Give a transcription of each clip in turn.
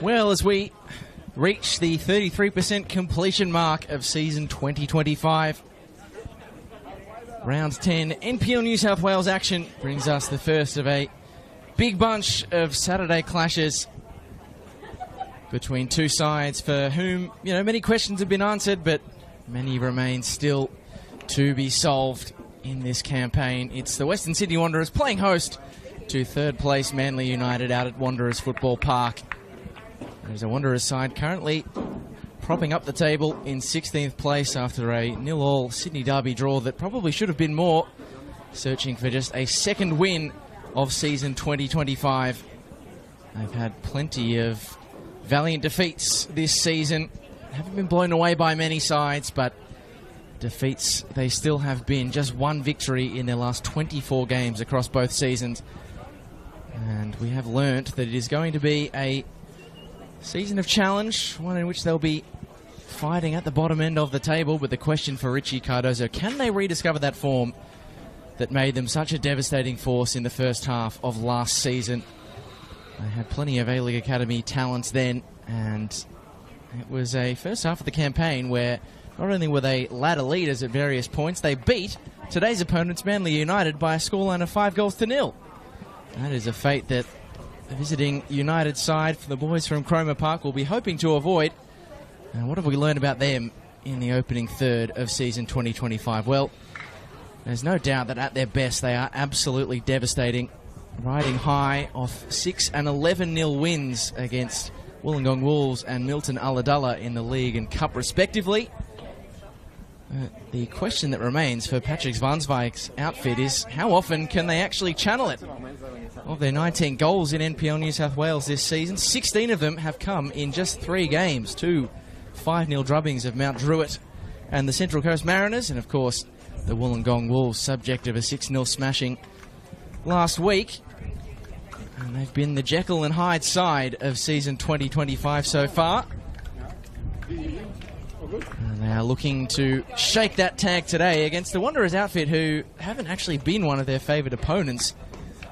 Well, as we reach the 33% completion mark of season 2025, round 10 NPL New South Wales action brings us the first of a big bunch of Saturday clashes between two sides for whom, many questions have been answered, but many remain still to be solved in this campaign. It's the Western Sydney Wanderers playing host to third place Manly United out at Wanderers Football Park. There's a Wanderers side currently propping up the table in 16th place after a 0-0 Sydney Derby draw that probably should have been more, searching for just a second win of season 2025. They've had plenty of valiant defeats this season. Haven't been blown away by many sides, but defeats they still have been. Just one victory in their last 24 games across both seasons. And we have learnt that it is going to be a season of challenge, one in which they'll be fighting at the bottom end of the table. But the question for Richie Cardozo, can they rediscover that form that made them such a devastating force in the first half of last season? They had plenty of A-League Academy talents then, and it was a first half of the campaign where not only were they ladder leaders at various points, they beat today's opponents, Manly United, by a scoreline of 5-0. That is a fate that the visiting United side for the boys from Cromer Park will be hoping to avoid. And what have we learned about them in the opening third of season 2025? Well, there's no doubt that at their best they are absolutely devastating, riding high off 6 and 11-0 wins against Wollongong Wolves and Milton Ulladulla in the league and cup respectively. The question that remains for Patrick Zwanswijk's outfit is how often can they actually channel it? Of their 19 goals in NPL New South Wales this season, 16 of them have come in just 3 games. 2 5-0 drubbings of Mount Druitt and the Central Coast Mariners, and of course the Wollongong Wolves, subject of a 6-0 smashing last week. And they've been the Jekyll and Hyde side of season 2025 so far. And they are looking to shake that tag today against the Wanderers outfit, who haven't actually been one of their favoured opponents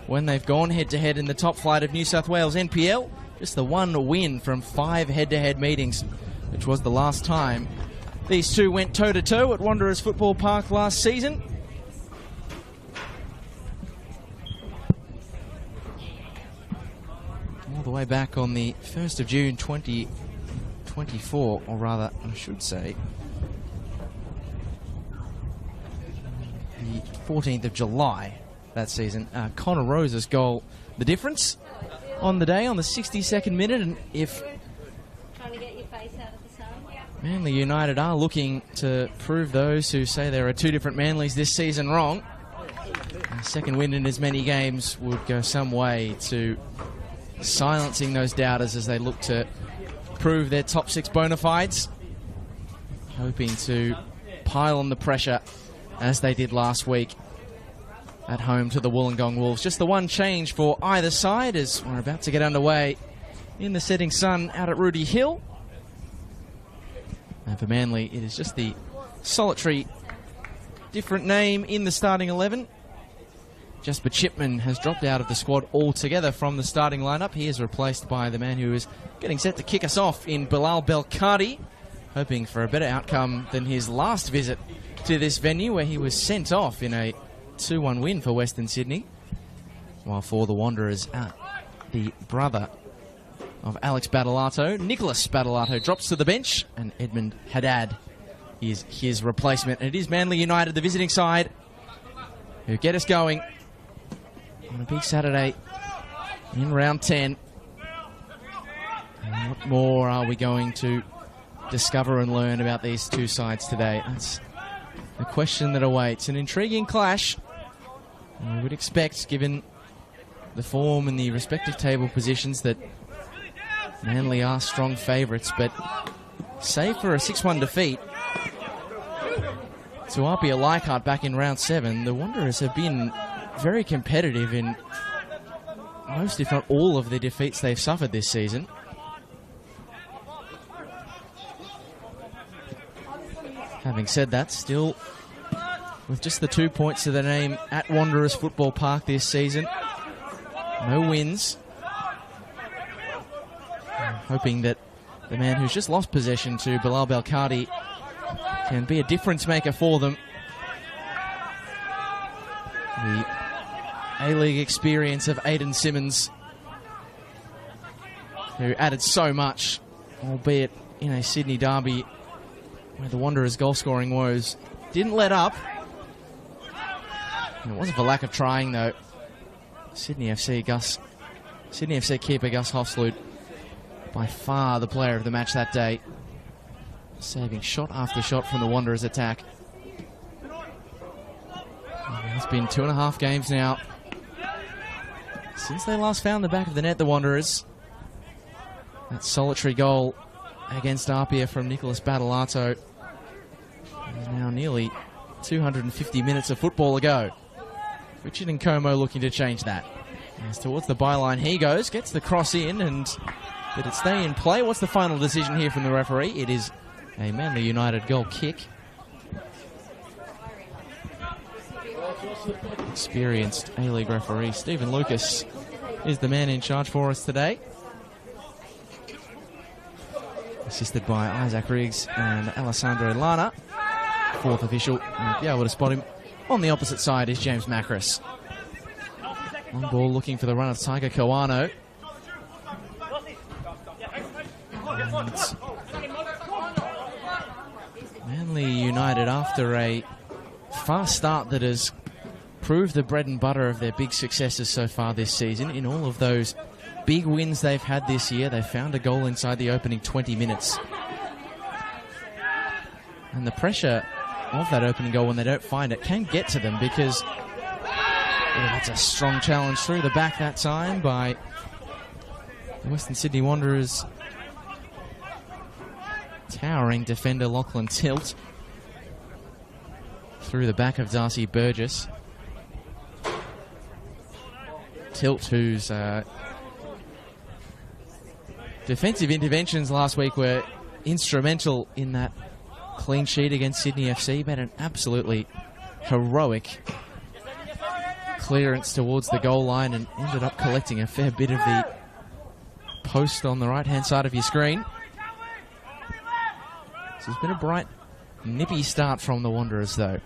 when they've gone head-to-head in the top flight of New South Wales NPL. Just the one win from 5 head-to-head meetings, which was the last time these two went toe-to-toe at Wanderers Football Park last season. All the way back on the 1st of June 2024, or rather, I should say, the 14th of July that season. Connor Rose's goal, the difference on the day, on the 62nd minute. And if trying to get your face out of the sun. Manly United are looking to prove those who say there are two different Manlys this season wrong, a second win in as many games would go some way to silencing those doubters as they look to prove their top 6 bona fides, hoping to pile on the pressure as they did last week at home to the Wollongong Wolves. Just the one change for either side as we're about to get underway in the setting sun out at Rudy Hill. And for Manly, it is just the solitary different name in the starting 11. Jasper Chipman has dropped out of the squad altogether from the starting lineup. He is replaced by the man who is getting set to kick us off in Bilal Belkadi, hoping for a better outcome than his last visit to this venue, where he was sent off in a 2-1 win for Western Sydney. While for the Wanderers, the brother of Alex Badalato, Nicholas Badalato, drops to the bench, and Edmund Haddad is his replacement. And it is Manly United, the visiting side, who get us going on a big Saturday in round 10. And what more are we going to discover and learn about these two sides today? That's the question that awaits. An intriguing clash, we would expect, given the form and the respective table positions, that Manly are strong favourites, but save for a 6-1 defeat to Apia Leichhardt back in round 7, the Wanderers have been very competitive in most, if not all, of the defeats they've suffered this season. Having said that, still with just the 2 points to their name at Wanderers Football Park this season. No wins. hoping that the man who's just lost possession to Bilal Belkadi can be a difference maker for them. The A-League experience of Aidan Simmons, who added so much, albeit in a Sydney derby where the Wanderers' goal-scoring woes didn't let up. And it wasn't for lack of trying, though. Sydney FC keeper Gus Hofsluit, by far the player of the match that day, saving shot after shot from the Wanderers' attack. It's been 2.5 games now since they last found the back of the net, the Wanderers. That solitary goal against Apia from Nicholas Battalato. There's now nearly 250 minutes of football ago. Richard Nkomo looking to change that. As towards the byline he goes, gets the cross in, and did it stay in play? What's the final decision here from the referee? It is a Manly United goal kick. Experienced A-League referee Stephen Lucas is the man in charge for us today. Assisted by Isaac Riggs and Alessandro Lana. Fourth official, and be able to spot him on the opposite side is James Macris. On ball looking for the run of Tiger Kawano. Manly United, after a fast start that has proved the bread and butter of their big successes so far this season, in all of those big wins they've had this year, they found a goal inside the opening 20 minutes. And the pressure of that opening goal when they don't find it can get to them, because that's a strong challenge through the back that time by the Western Sydney Wanderers' towering defender Lachlan Tilt. Through the back of Darcy Burgess. Tilt, whose defensive interventions last week were instrumental in that clean sheet against Sydney FC, made an absolutely heroic clearance towards the goal line and ended up collecting a fair bit of the post on the right-hand side of your screen. So it's been a bright, nippy start from the Wanderers, though.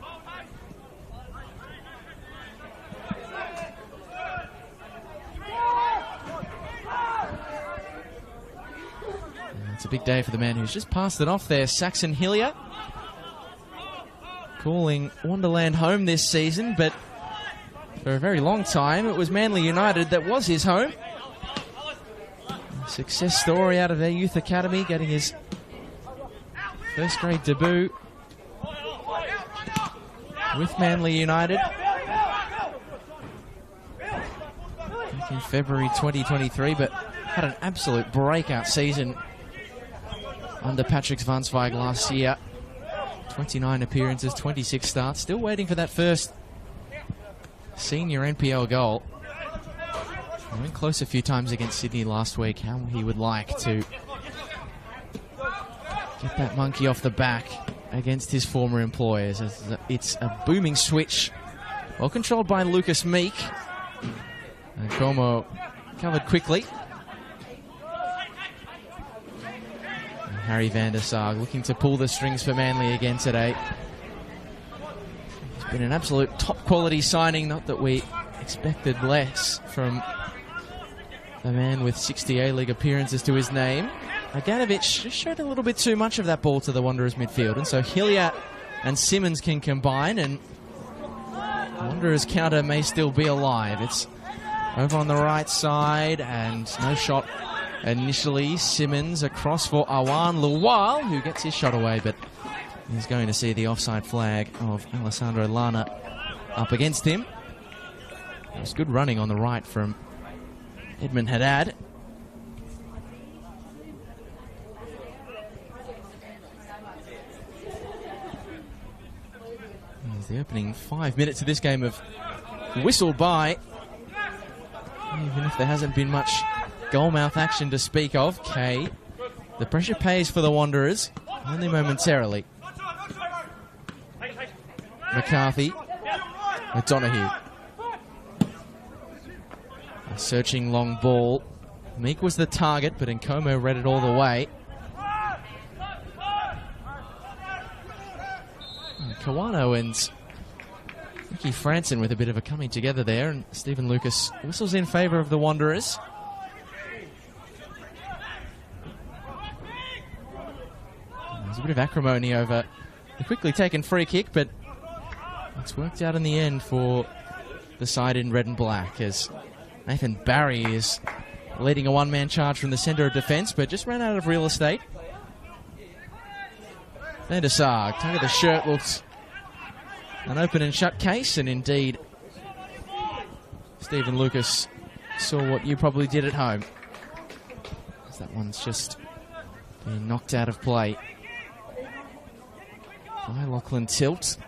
It's a big day for the man who's just passed it off there, Saxon Hillier. Calling Wonderland home this season, but for a very long time it was Manly United that was his home. A success story out of their youth academy, getting his first grade debut with Manly United back in February 2023, but had an absolute breakout season under Patrick van Zweig last year. 29 appearances, 26 starts. Still waiting for that first senior NPL goal. He went close a few times against Sydney last week. How he would like to get that monkey off the back against his former employers. It's a booming switch. Well controlled by Lucas Meek. And Como covered quickly. Harry van der Sarg looking to pull the strings for Manly again today. It's been an absolute top quality signing, not that we expected less from the man with 60 A-League appearances to his name. Aganovic just showed a little bit too much of that ball to the Wanderers midfield, and so Hillier and Simmons can combine, and Wanderers counter may still be alive. It's over on the right side, and no shot initially. Simmons across for Awan Luwal, who gets his shot away, but he's going to see the offside flag of Alessandro Lana up against him. It was good running on the right from Edmund Haddad. Here's the opening 5 minutes of this game have whistled by, even if there hasn't been much goalmouth action to speak of. Kay, the pressure pays for the Wanderers, only momentarily. McCarthy, O'Donoghue. A searching long ball Meek was the target, but Nkomo read it all the way. Kawano and Ricky Franson with a bit of a coming together there, and Stephen Lucas whistles in favour of the Wanderers. There's a bit of acrimony over the quickly taken free kick, but it's worked out in the end for the side in red and black, as Nathan Barry is leading a one-man charge from the centre of defence, but just ran out of real estate. Van der Sar, tug of the shirt, looks an open and shut case, and indeed Stephen Lucas saw what you probably did at home. That one's just being knocked out of play by Lachlan Tilt.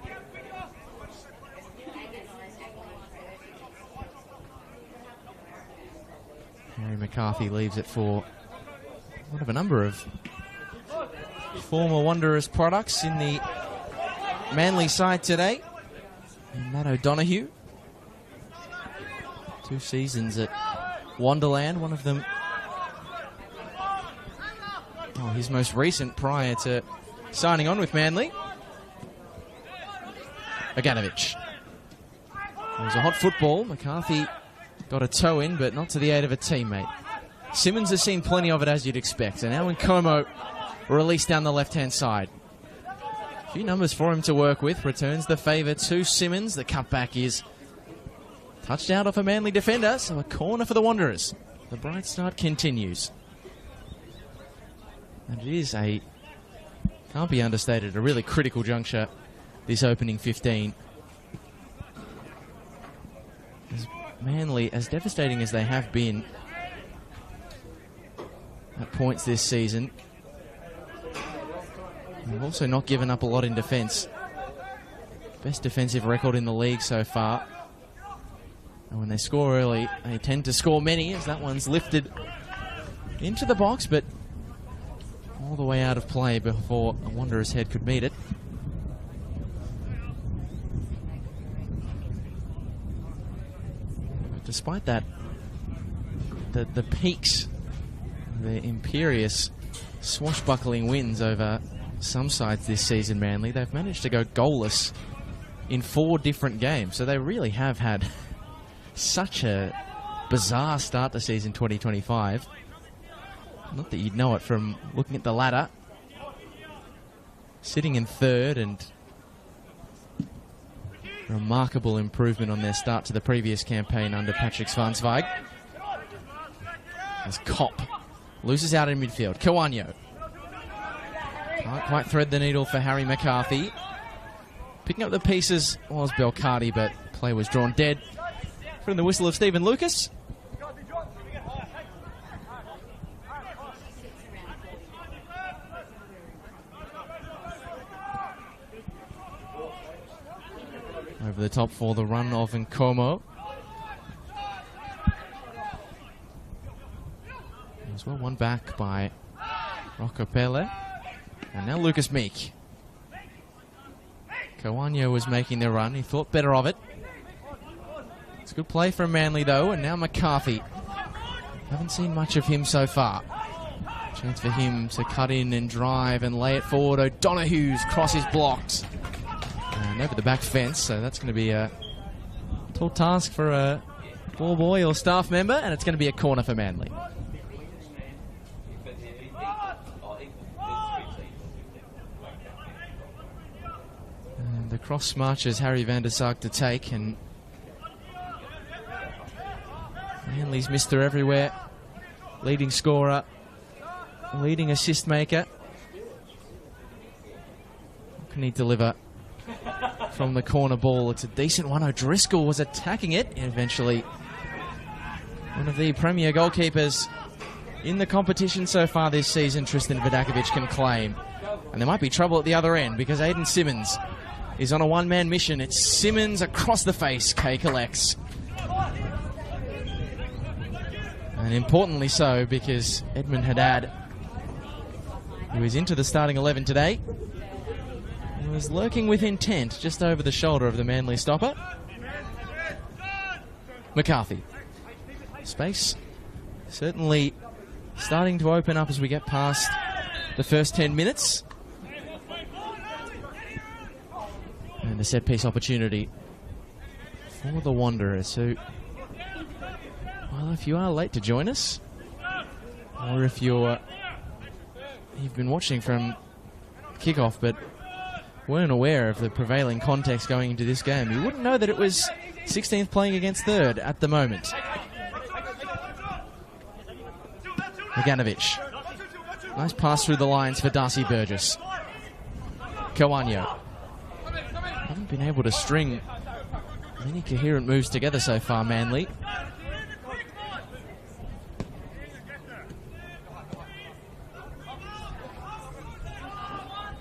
Harry McCarthy leaves it for one of a number of former Wanderers products in the Manly side today. And Matt O'Donoghue. 2 seasons at Wonderland, one of them his most recent prior to signing on with Manly. Bogdanovic. It was a hot football. McCarthy got a toe in, but not to the aid of a teammate. Simmons has seen plenty of it, as you'd expect. And now Nkomo released down the left-hand side. A few numbers for him to work with. Returns the favour to Simmons. The cutback is touched out off a Manly defender, so a corner for the Wanderers. The bright start continues. And it is can't be understated, a really critical juncture, this opening 15. As Manly, as devastating as they have been at points this season, they've also not given up a lot in defence. Best defensive record in the league so far. And when they score early, they tend to score many, as that one's lifted into the box, but all the way out of play before a Wanderer's head could meet it. But despite that, the peaks, the imperious swashbuckling wins over some sides this season, Manly, they've managed to go goalless in 4 different games. So they really have had such a bizarre start to season 2025. Not that you'd know it from looking at the ladder. Sitting in 3rd, and remarkable improvement on their start to the previous campaign under Patrick Svansweig. As Kopp loses out in midfield. Kawano can't quite thread the needle for Harry McCarthy. Picking up the pieces was Belcardi, but play was drawn dead from the whistle of Stephen Lucas. Over the top for the run of Nkomo. As well, one back by Rocco Pele. And now Lucas Meek. Kawano was making the run. He thought better of it. It's a good play from Manly, though. And now McCarthy. Haven't seen much of him so far. Chance for him to cut in and drive and lay it forward. O'Donoghue's cross is blocked. And over the back fence, so that's going to be a tall task for a ball boy or staff member, and it's going to be a corner for Manly. And the cross marches Harry van der Sark to take, and Manly's Mr. Everywhere, leading scorer, leading assist maker. What can he deliver from the corner ball? It's a decent one. O'Driscoll was attacking it, and eventually one of the premier goalkeepers in the competition so far this season, Tristan Vidakovic, can claim. And there might be trouble at the other end, because Aiden Simmons is on a one-man mission. It's Simmons across the face. Kay collects. And importantly so, because Edmund Haddad, who is into the starting 11 today, was lurking with intent just over the shoulder of the Manly stopper. McCarthy. Space certainly starting to open up as we get past the first 10 minutes. And a set-piece opportunity for the Wanderers, who, well, if you are late to join us, or if you've been watching from kickoff but weren't aware of the prevailing context going into this game, you wouldn't know that it was 16th playing against 3rd at the moment. Meganovic. Nice pass through the lines for Darcy Burgess. Kawanyo. Haven't been able to string many coherent moves together so far, Manly.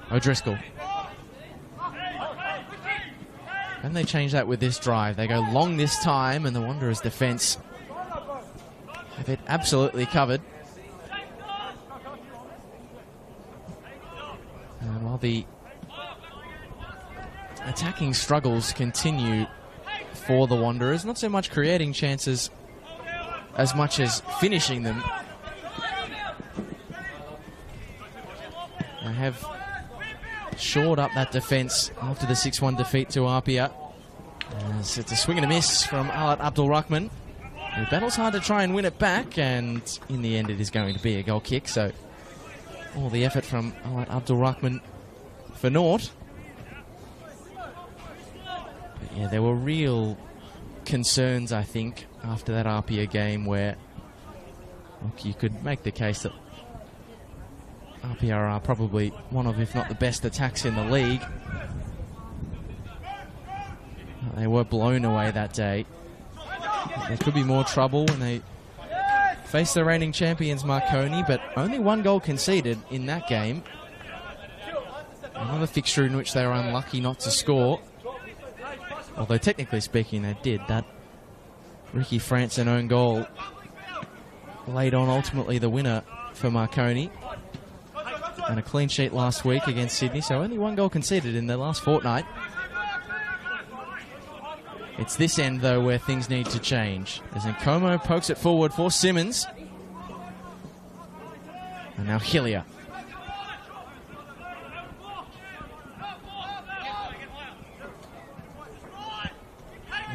O'Driscoll. And they change that with this drive. They go long this time, and the Wanderers' defence have it absolutely covered. And while the attacking struggles continue for the Wanderers, not so much creating chances as much as finishing them. They have shored up that defence after the 6-1 defeat to Apia. As it's a swing and a miss from Alat Abdul Rahman, who battles hard to try and win it back, and in the end it is going to be a goal kick, so all the effort from Alat Abdul Rahman for naught. But yeah, there were real concerns, I think, after that Apia game where, look, you could make the case that Apia are probably one of, if not the best attacks in the league. They were blown away that day. There could be more trouble when they face the reigning champions Marconi, but only 1 goal conceded in that game. Another fixture in which they were unlucky not to score. Although technically speaking they did. That Ricky Franson own goal laid on ultimately the winner for Marconi. And a clean sheet last week against Sydney, so only 1 goal conceded in the last fortnight. It's this end, though, where things need to change. As Nkomo pokes it forward for Simmons. And now Hillier.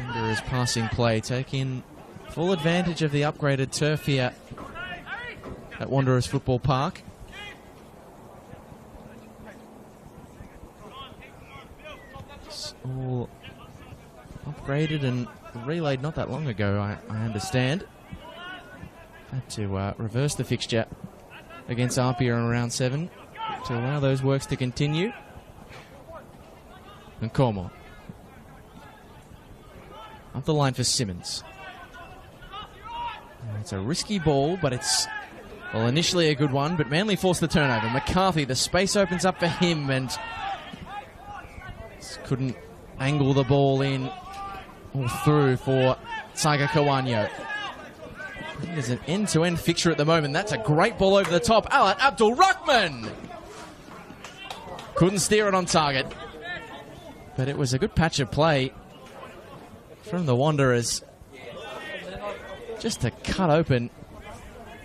Wanderers passing play, taking full advantage of the upgraded turf here at Wanderers Football Park. All upgraded and relayed not that long ago, I understand. Had to reverse the fixture against Apia in round 7 to allow those works to continue. And Cormor. Up the line for Simmons. It's a risky ball, but it's, well, initially a good one, but Manly forced the turnover. McCarthy, the space opens up for him, and couldn't angle the ball in or through for Tiger Kawanyo. There's an end-to-end fixture at the moment. That's a great ball over the top. Alat Abdul Rahman couldn't steer it on target, but it was a good patch of play from the Wanderers just to cut open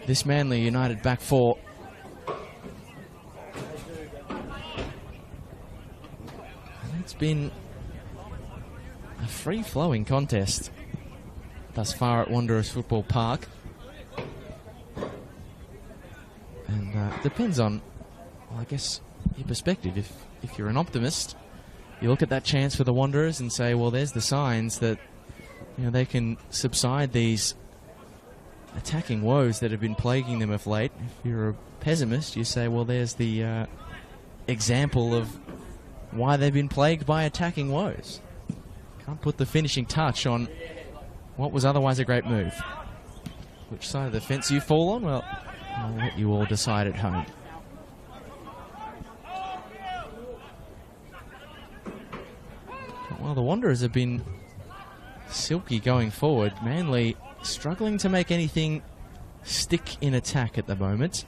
this Manly United back four. And it's been a free-flowing contest thus far at Wanderers Football Park. And it depends on, well, I guess, your perspective. If you're an optimist, you look at that chance for the Wanderers and say, well, there's the signs that, you know, they can subside these attacking woes that have been plaguing them of late. If you're a pessimist, you say, well, there's the example of why they've been plagued by attacking woes. Can't put the finishing touch on what was otherwise a great move. Which side of the fence you fall on? Well, I'll let you all decide at home. But while the Wanderers have been silky going forward, Manly struggling to make anything stick in attack at the moment.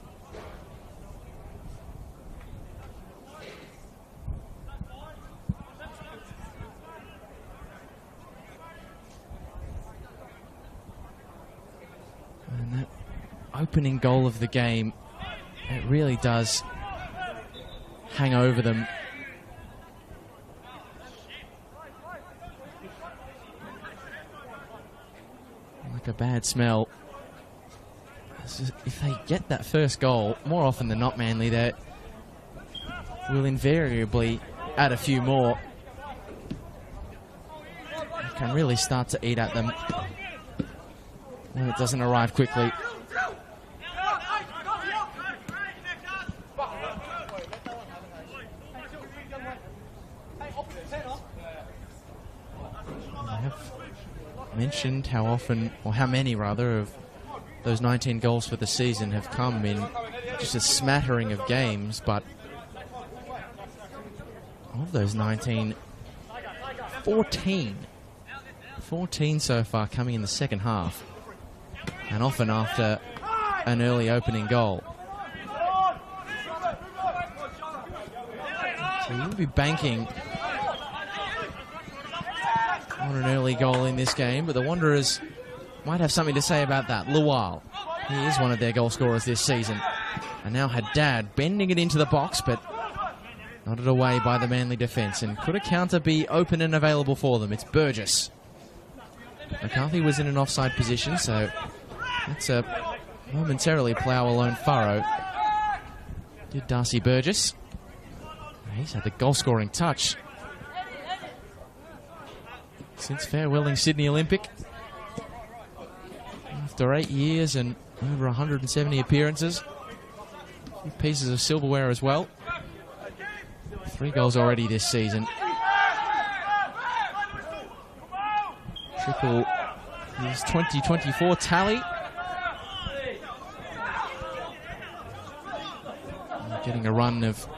And that opening goal of the game, it really does hang over them. Like a bad smell. If they get that first goal, more often than not, Manly, they will invariably add a few more. It can really start to eat at them when it doesn't arrive quickly. I have mentioned how often, or how many rather, of those 19 goals for the season have come in just a smattering of games, but of those 19, 14 so far coming in the second half, and often after an early opening goal. So you'll be banking on an early goal in this game, but the Wanderers might have something to say about that. Lual, he is one of their goal scorers this season. And now Haddad bending it into the box, but nodded away by the Manly defence. And could a counter be open and available for them? It's Burgess. McCarthy was in an offside position, so it's a momentarily plough a lone furrow. Did Darcy Burgess. He's had the goal-scoring touch since farewelling Sydney Olympic. After 8 years and over 170 appearances. A few pieces of silverware as well. 3 goals already this season. Triple his 2024 tally. And getting a run of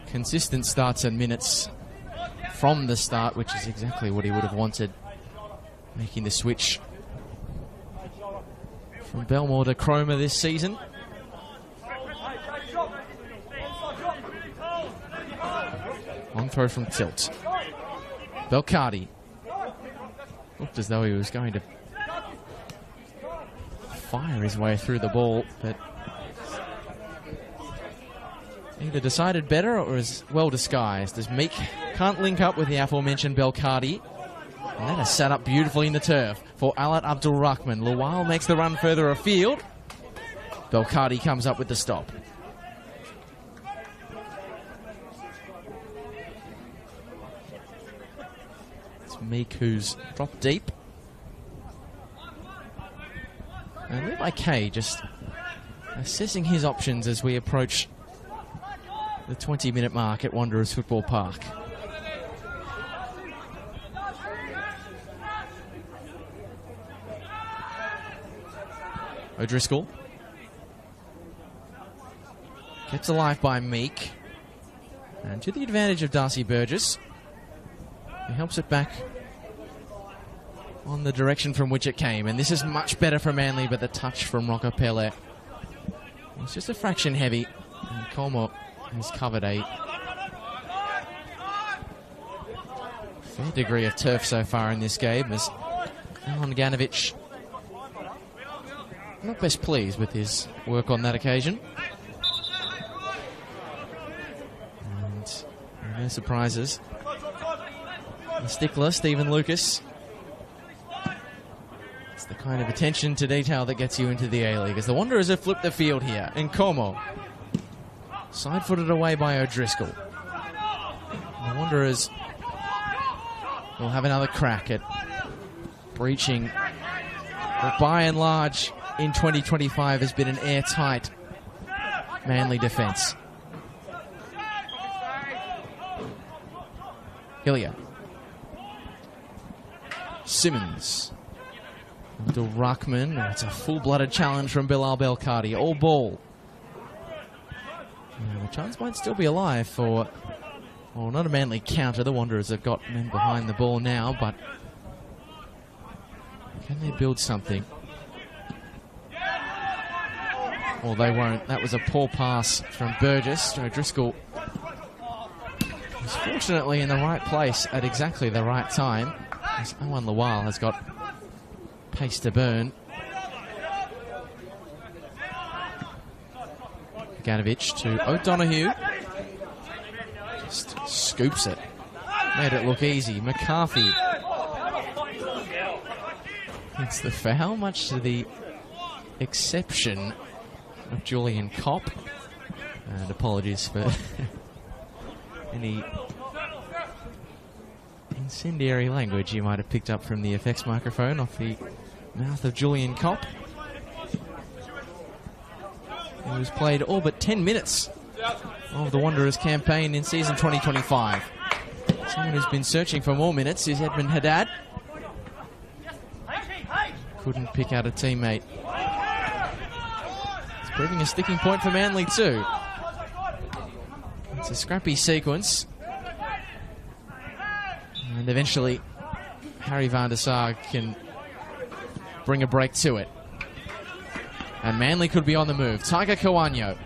consistent starts and minutes from the start, which is exactly what he would have wanted, making the switch from Belmore to Cromer this season. Long throw from Tilt. Belcardi looked as though he was going to fire his way through the ball, but either decided better or is well disguised, as Meek can't link up with the aforementioned Belcardi. And that is set up beautifully in the turf for Alat Abdul Rahman. Lual makes the run further afield. Belcardi comes up with the stop. It's Meek who's dropped deep. And Levi Kay just assessing his options as we approach the 20-minute mark at Wanderers Football Park. O'Driscoll kept alive by Meek, and to the advantage of Darcy Burgess, he helps it back on the direction from which it came. And this is much better for Manly, but the touch from Rocco Pele was just a fraction heavy, and Como has covered a fair degree of turf so far in this game, as Alan Ganovich not best pleased with his work on that occasion. And no surprises. The stickler, Stephen Lucas. It's the kind of attention to detail that gets you into the A-League, as the Wanderers have flipped the field here. And Como, side-footed away by O'Driscoll. The Wanderers will have another crack at breaching what by and large in 2025 has been an airtight Manly defence. Hillier. Simmons. Abdul Rahman. Oh, it's a full-blooded challenge from Bilal Belcardi. All ball. The chance might still be alive for, well, not a Manly counter. The Wanderers have got men behind the ball now, but can they build something? Well, they won't. That was a poor pass from Burgess. O'Driscoll was fortunately in the right place at exactly the right time, as Owen Lual has got pace to burn. Vidganovich to O'Donoghue. Just scoops it. Made it look easy. McCarthy. It's the foul, much to the exception of Julian Kopp. And apologies for any incendiary language you might have picked up from the effects microphone off the mouth of Julian Kopp. He was played all but 10 minutes of the Wanderers campaign in season 2025. Someone who's been searching for more minutes is Edmund Haddad. Couldn't pick out a teammate. It's proving a sticking point for Manly too. It's a scrappy sequence. And eventually, Harry van der Sarg can bring a break to it. And Manly could be on the move. Tiger Kawanyo,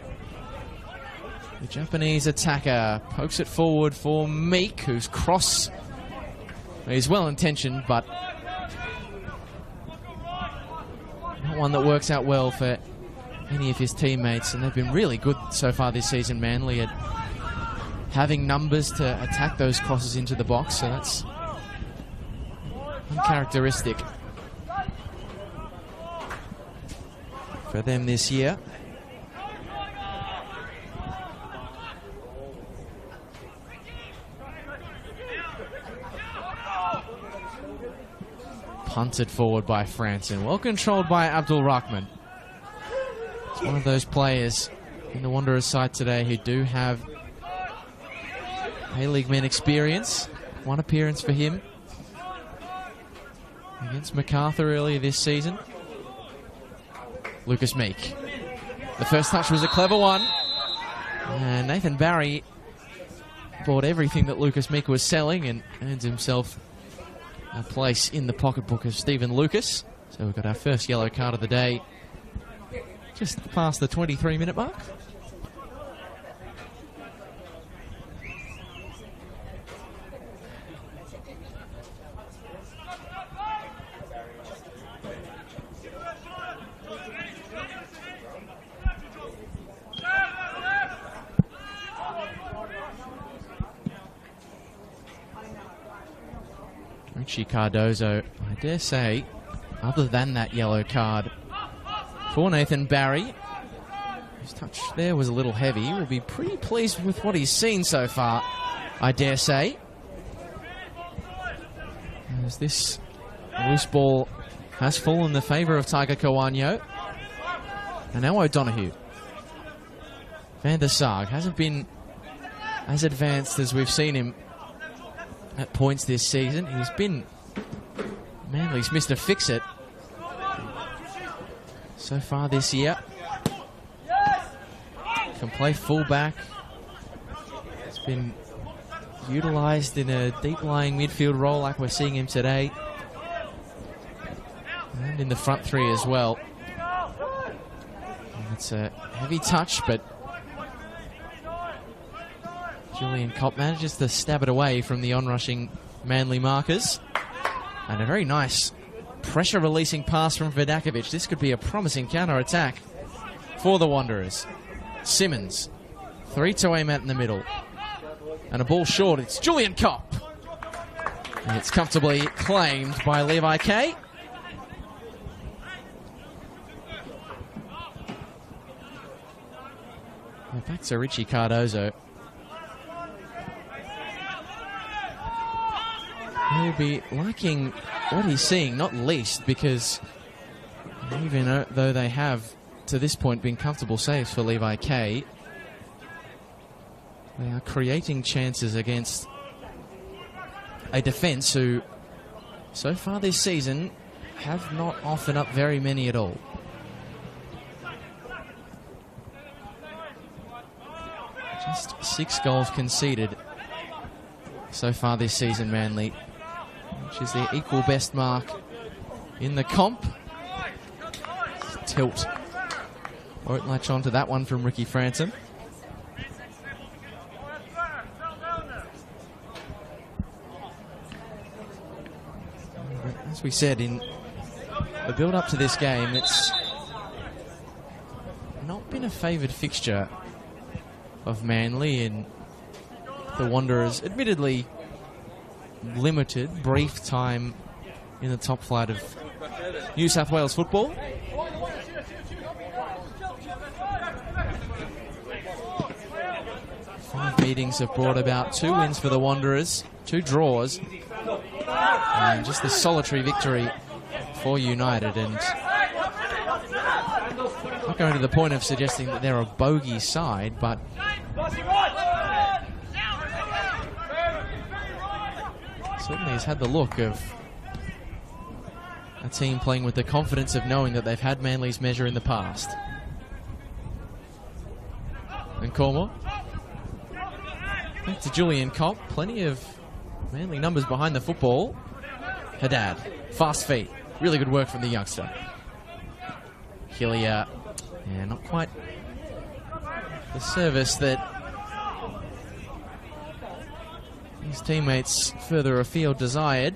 the Japanese attacker, pokes it forward for Meek, who's cross. He's well-intentioned, but not one that works out well for any of his teammates. And they've been really good so far this season, Manly, at having numbers to attack those crosses into the box, so that's uncharacteristic for them this year. Punted forward by Franson, well controlled by Abdul Rahman. It's one of those players in the Wanderers side today who do have A-League men experience. One appearance for him against MacArthur earlier this season. Lucas Meek. The first touch was a clever one. And Nathan Barry bought everything that Lucas Meek was selling and earns himself a place in the pocketbook of Stephen Lucas. So we've got our first yellow card of the day just past the 23-minute mark. Richie Cardozo, I dare say, other than that yellow card for Nathan Barry, his touch there was a little heavy. He will be pretty pleased with what he's seen so far, I dare say. As this loose ball has fallen in the favour of Tiger Kawanyo. And now O'Donoghue. Van der Sarg hasn't been as advanced as we've seen him at points this season. He's been Manly's Mr. Fix-It so far this year. Can play fullback. He's been utilised in a deep-lying midfield role like we're seeing him today. And in the front three as well. And it's a heavy touch, but Julian Kopp manages to stab it away from the onrushing Manly markers. And a very nice pressure-releasing pass from Vidganovich. This could be a promising counter-attack for the Wanderers. Simmons, 3 to aim at in the middle. And a ball short, it's Julian Kopp. And it's comfortably claimed by Levi Kay. Well, back to Richie Cardozo. He'll be liking what he's seeing, not least because even though they have, to this point, been comfortable saves for Levi Kay, they are creating chances against a defence who, so far this season, have not offered up very many at all. Just 6 goals conceded so far this season, Manly, which is their equal best mark in the comp. Tilt. Won't latch on to that one from Ricky Franson. As we said, in the build-up to this game, it's not been a favoured fixture of Manly, and the Wanderers admittedly limited, brief time in the top flight of New South Wales football. Five meetings have brought about 2 wins for the Wanderers, 2 draws, and just the solitary victory for United. And not going to the point of suggesting that they're a bogey side, but certainly has had the look of a team playing with the confidence of knowing that they've had Manly's measure in the past. And Cornwall. Back to Julian Cobb. Plenty of Manly numbers behind the football. Haddad. Fast feet. Really good work from the youngster. Hillier. Yeah, not quite the service that his teammates further afield desired.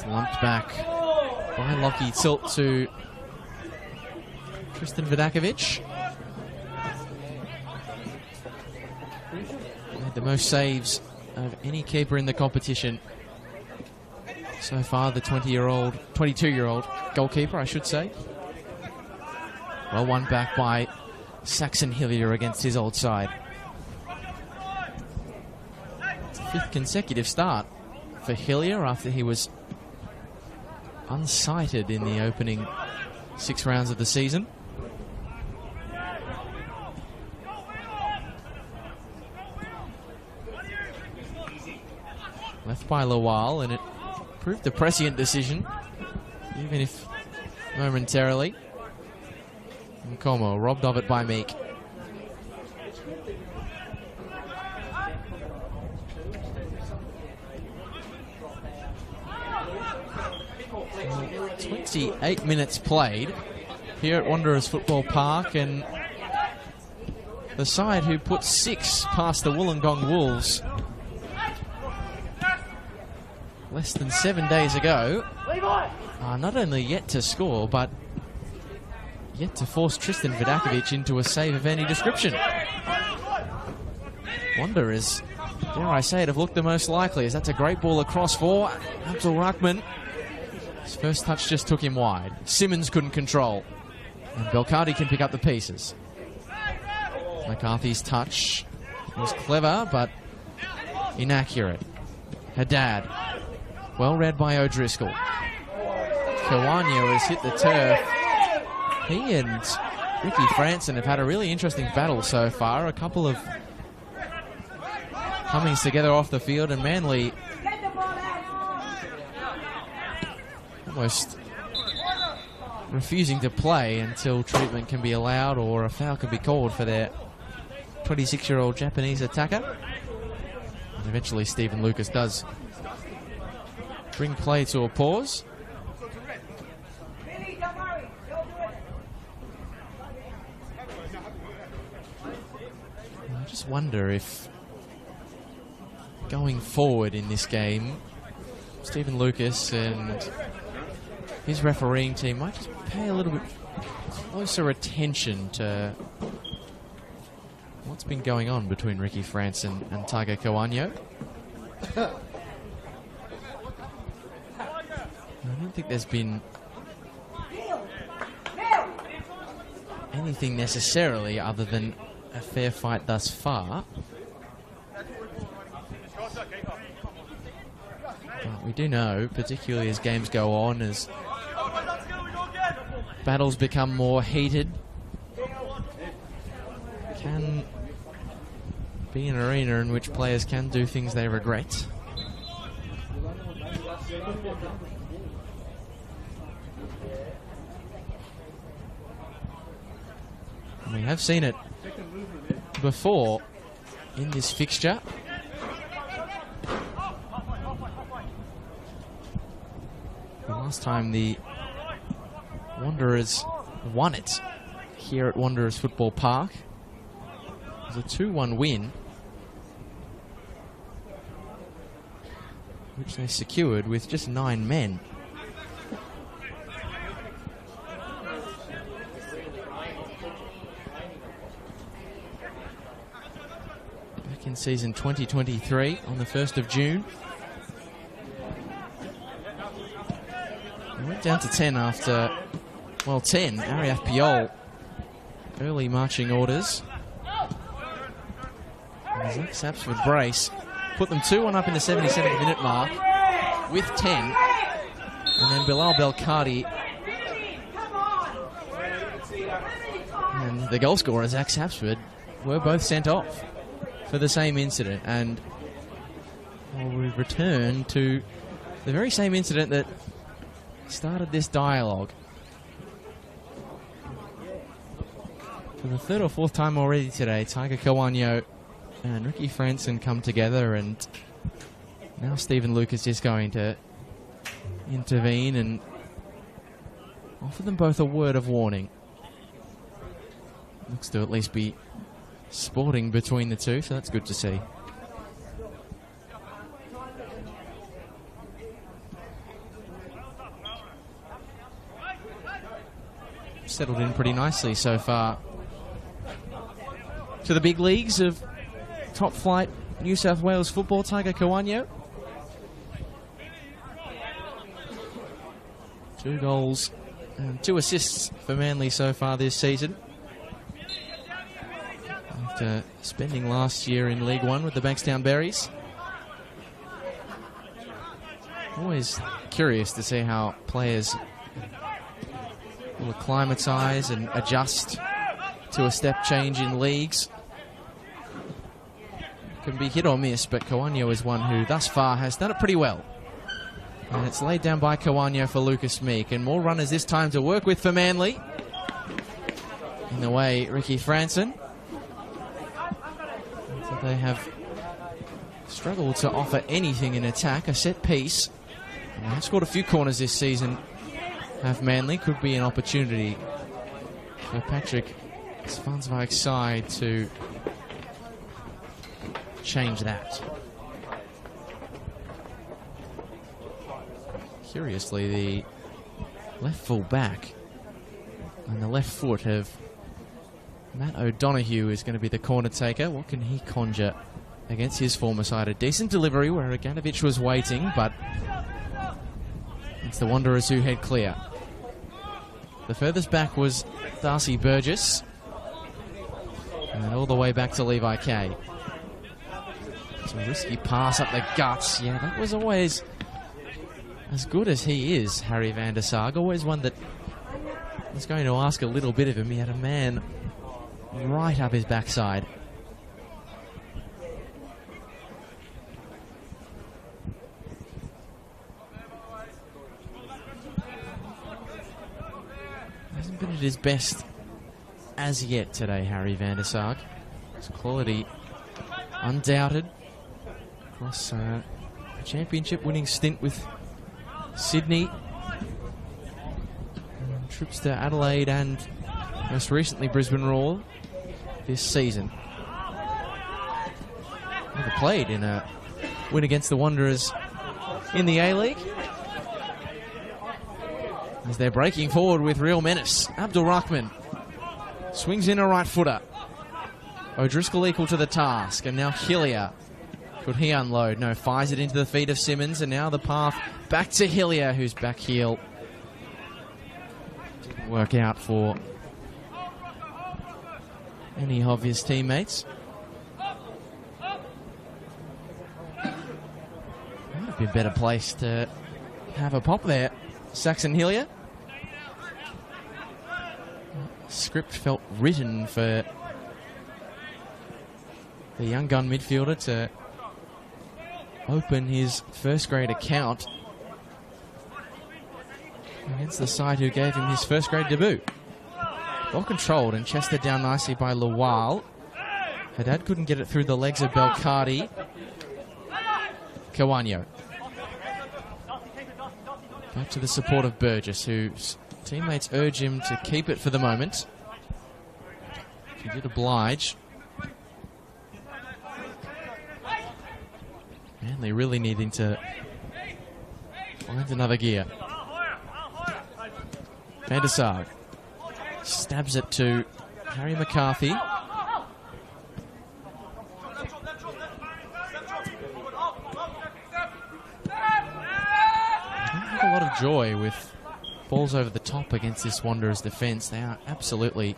Lumped back by Lockie Tilt to Tristan Vidakovic. Made the most saves of any keeper in the competition so far, the 22-year-old goalkeeper, I should say. Well, one back by Saxon Hillier against his old side. It's a 5th consecutive start for Hillier after he was unsighted in the opening 6 rounds of the season. Left by Lawal, and it proved a prescient decision, even if momentarily. And Como robbed of it by Meek. Well, 28 minutes played here at Wanderers Football Park, and the side who put 6 past the Wollongong Wolves less than 7 days ago are not only yet to score, but yet to force Tristan Vidakovic into a save of any description. Wanderers, dare I say it, have looked the most likely, as that's a great ball across for Abdul Rahman. His first touch just took him wide. Simmons couldn't control, and Belcardi can pick up the pieces. McCarthy's touch was clever, but inaccurate. Haddad. Well read by O'Driscoll. Kawanya has hit the turf. He and Ricky Franson have had a really interesting battle so far. A couple of comings together off the field, and Manly almost refusing to play until treatment can be allowed or a foul can be called for their 26-year-old Japanese attacker. And eventually Stephen Lucas does bring play to a pause. I just wonder if going forward in this game, Stephen Lucas and his refereeing team might just pay a little bit closer attention to what's been going on between Ricky Franson and Tiger Kawanya. I don't think there's been anything necessarily other than a fair fight thus far. But we do know, particularly as games go on, as battles become more heated, can be an arena in which players can do things they regret. We have seen it before in this fixture. The last time the Wanderers won it here at Wanderers Football Park, it was a 2-1 win. which they secured with just 9 men. Back in season 2023 on the 1st of June. They went down to 10 after, well, 10. Ariaf Piol, early marching orders. And Zach Sapsford brace put them 2-1 up in the 77th minute mark with 10. And then Bilal Belkadi and the goal scorer, Zach Sapsford, were both sent off for the same incident. And we return to the very same incident that started this dialogue. For the 3rd or 4th time already today, Tiger Kawanyo and Ricky Franson come together, and now Stephen Lucas is going to intervene and offer them both a word of warning. Looks to at least be sporting between the two, so that's good to see. Settled in pretty nicely so far to the big leagues of top flight New South Wales football, Tiger Kawanyo. 2 goals and 2 assists for Manly so far this season, after spending last year in League One with the Bankstown Berries. Always curious to see how players will acclimatise and adjust to a step change in leagues. Can be hit or miss, but Kawanyo is one who thus far has done it pretty well. And it's laid down by Kawanyo for Lucas Meek, and more runners this time to work with for Manly. In the way, Ricky Franson. So they have struggled to offer anything in attack. A set piece. And they've scored a few corners this season. Have Manly. Could be an opportunity for Patrick Svanswijk's side to change that. Curiously, the left full back and the left foot of Matt O'Donoghue is going to be the corner taker. What can he conjure against his former side? A decent delivery where Aganovich was waiting, but it's the Wanderers who head clear. The furthest back was Darcy Burgess, and all the way back to Levi Kay. It's a risky pass up the guts. Yeah, that was always, as good as he is, Harry van der Sarg, always one that was going to ask a little bit of him. He had a man right up his backside. Hasn't been at his best as yet today, Harry van der Sarg. His quality undoubted across a championship winning stint with Sydney, and trips to Adelaide and most recently Brisbane Roar this season. Never played in a win against the Wanderers in the A-League. As they're breaking forward with real menace, Abdul Rahman swings in a right footer. O'Driscoll equal to the task, and now Hillier. Could he unload? No, fires it into the feet of Simmons, and now the path back to Hillier, whose back heel didn't work out for any of his teammates. Might have been better placed to have a pop there, Saxon Hillier. Script felt written for the young gun midfielder to open his first grade account against the side who gave him his first grade debut. Well controlled and chested down nicely by Lawal. Haddad couldn't get it through the legs of Belkadi. Kawanyo. Back to the support of Burgess, whose teammates urge him to keep it for the moment. He did oblige. Manly really needing to Finds another gear. Van der Sar stabs it to Harry McCarthy. A lot of joy with balls over the top against this Wanderers defence. They are absolutely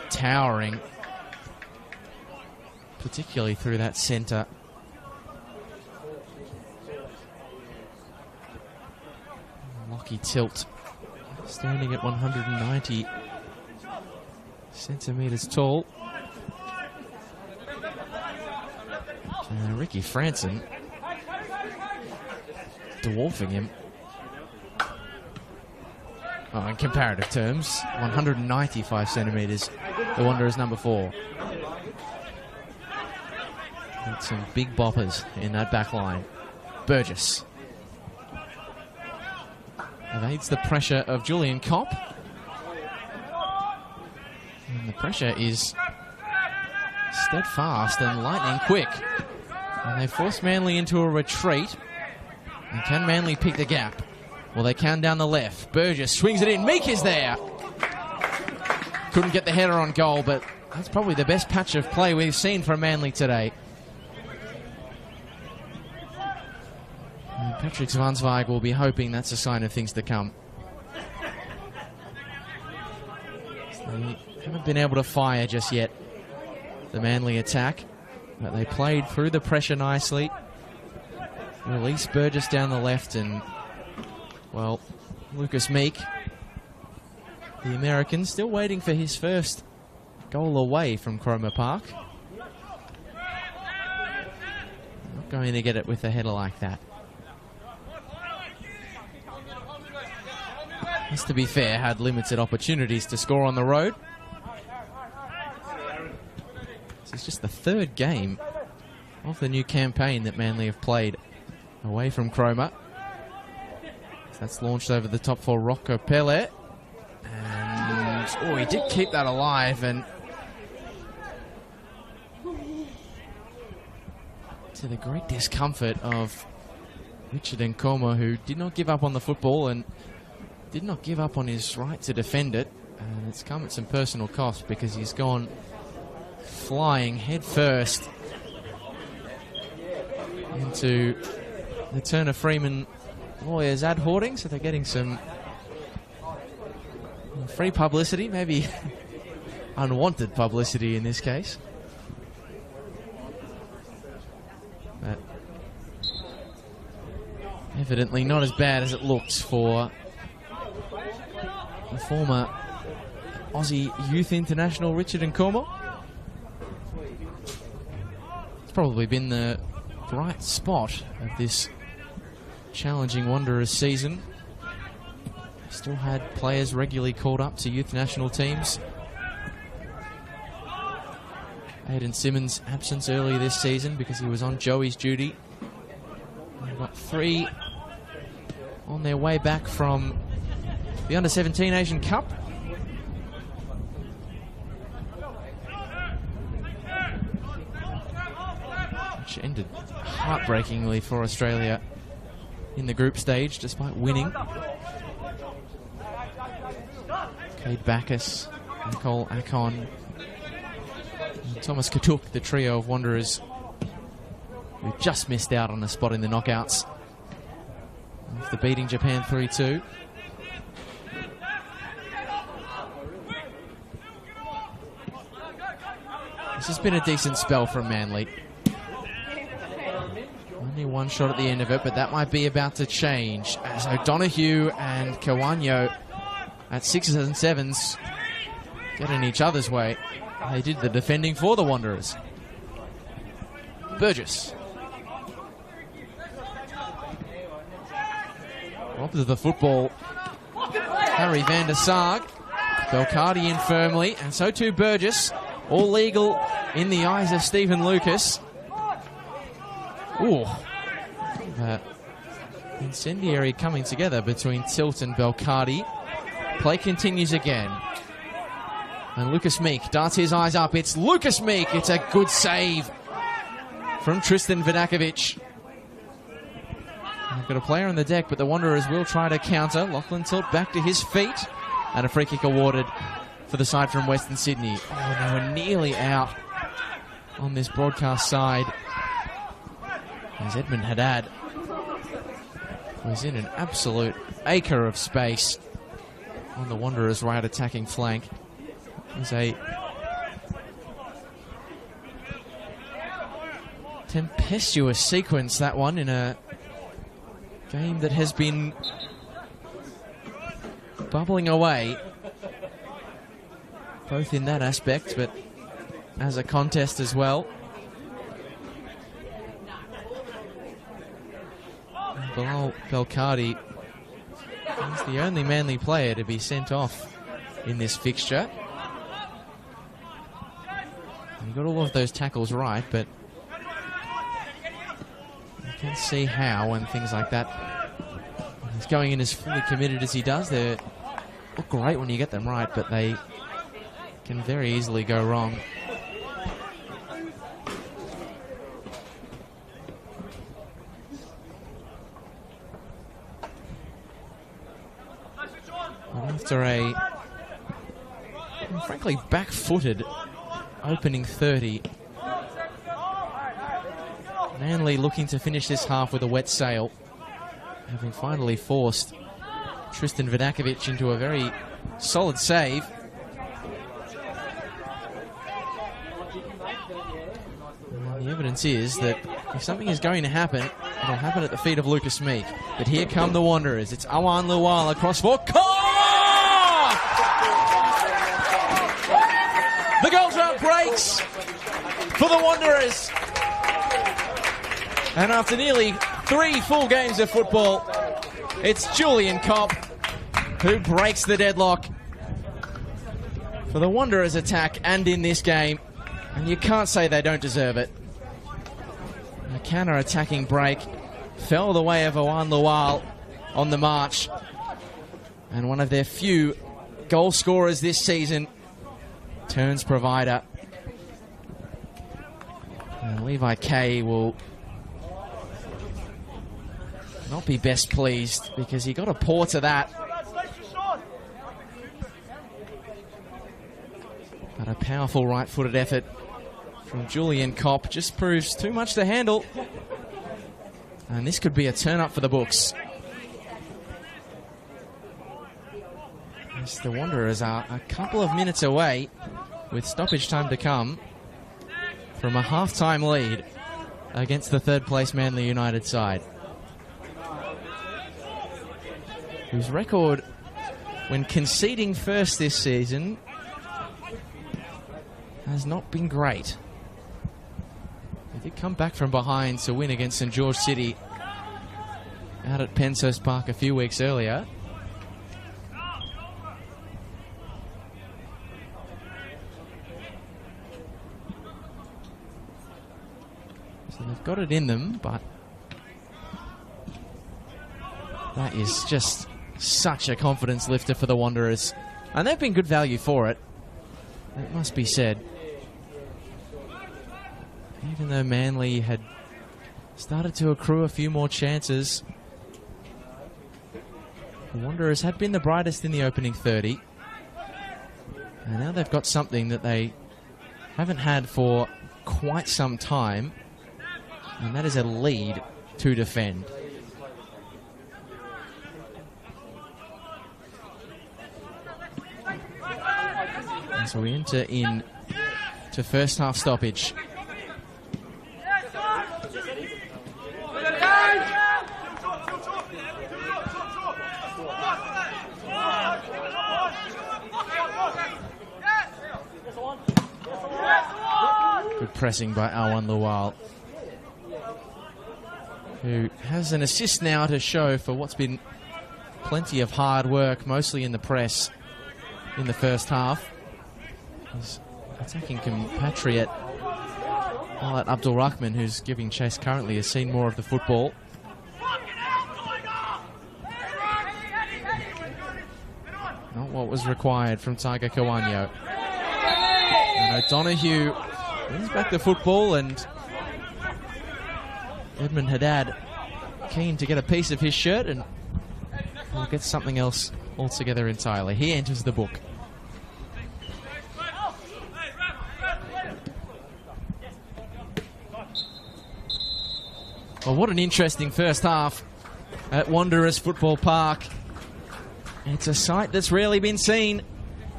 towering, particularly through that centre. Lockie Tilt standing at 190 centimetres tall. Ricky Franson dwarfing him. Oh, in comparative terms, 195 centimetres, the Wanderers number 4. Got some big boppers in that back line. Burgess evades the pressure of Julian Kopp. And the pressure is steadfast and lightning quick. And they force Manly into a retreat. And can Manly pick the gap? Well, they can down the left. Burgess swings it in. Meek is there. Couldn't get the header on goal, but that's probably the best patch of play we've seen from Manly today. And Patrick Zwansweig will be hoping that's a sign of things to come. So they haven't been able to fire just yet, the Manly attack, but they played through the pressure nicely. Release Burgess down the left, and well, Lucas Meek, the American, still waiting for his first goal away from Cromer Park. Not going to get it with a header like that. Has to be fair, had limited opportunities to score on the road. This is just the third game of the new campaign that Manly have played away from Cromer. That's launched over the top for Rocco Pele. And, oh, he did keep that alive. And to the great discomfort of Richard Nkomo, who did not give up on the football and did not give up on his right to defend it. And it's come at some personal cost because he's gone flying head first into the Turner Freeman lawyers' ad hoarding, so they're getting some free publicity, maybe unwanted publicity in this case. But evidently not as bad as it looks for the former Aussie Youth International Richard Nkomo. It's probably been the bright spot of this challenging Wanderers season. Still had players regularly called up to youth national teams. Aidan Simmons' absence early this season because he was on Joey's duty. We've got 3 on their way back from the Under-17 Asian Cup. Which ended heartbreakingly for Australia in the group stage, despite winning. Cade Bacchus, Nicole Akon, and Thomas Katuk, the trio of Wanderers who just missed out on a spot in the knockouts after beating Japan 3-2. This has been a decent spell from Manly. Only one shot at the end of it, but that might be about to change as O'Donoghue and Kawanyo at 6s and 7s get in each other's way. They did the defending for the Wanderers. Burgess. Up to the football. Harry van der Sarg. Belcardi in firmly, and so too Burgess. All legal in the eyes of Stephen Lucas. Ooh. Incendiary coming together between Tilt and Belcardi. Play continues again. And Lucas Meek darts his eyes up. It's Lucas Meek. It's a good save from Tristan Vidakovic. They've got a player on the deck, but the Wanderers will try to counter. Lachlan Tilt back to his feet, and a free kick awarded for the side from Western Sydney. Oh, they were nearly out on this broadcast side, as Edmund Haddad was in an absolute acre of space on the Wanderers' right attacking flank. It was a tempestuous sequence, that one, in a game that has been bubbling away, both in that aspect, but as a contest as well. Bilal Belkadi is the only Manly player to be sent off in this fixture. He got all of those tackles right, but you can see how when things like that, he's going in as fully committed as he does. They look great when you get them right, but they can very easily go wrong. After a, frankly, back-footed opening 30, Manly looking to finish this half with a wet sail, having finally forced Tristan Vidakovic into a very solid save. And the evidence is that if something is going to happen, it'll happen at the feet of Lucas Meek. But here come the Wanderers. It's Awan Luwal across for the goal drought breaks for the Wanderers. And after nearly 3 full games of football, it's Julian Kopp who breaks the deadlock for the Wanderers attack and in this game. And you can't say they don't deserve it. A counter-attacking break fell the way of Awan Luwal on the march. And one of their few goal scorers this season turns provider. And Levi Kay will not be best pleased because he got a paw to that. But a powerful right-footed effort from Julian Kopp just proves too much to handle. And this could be a turn-up for the books. As the Wanderers are a couple of minutes away, with stoppage time to come, from a half-time lead against the third-place Manly United side, whose record when conceding first this season has not been great. They did come back from behind to win against St George City out at Penshurst Park a few weeks earlier. So they've got it in them, but that is just such a confidence lifter for the Wanderers. And they've been good value for it, it must be said. Even though Manly had started to accrue a few more chances, the Wanderers had been the brightest in the opening 30. And now they've got something that they haven't had for quite some time, and that is a lead to defend. And so we enter in to first half stoppage. Good pressing by Awan Luwal, who has an assist now to show for what's been plenty of hard work, mostly in the press in the first half. His attacking compatriot Alat Abdul Rahman, who's giving chase currently, has seen more of the football. Not what was required from Tiger Kawanyo. And O'Donoghue wins back the football, and Edmund Haddad keen to get a piece of his shirt, and we'll get something else altogether entirely. He enters the book. Well, what an interesting first half at Wanderers Football Park. It's a sight that's rarely been seen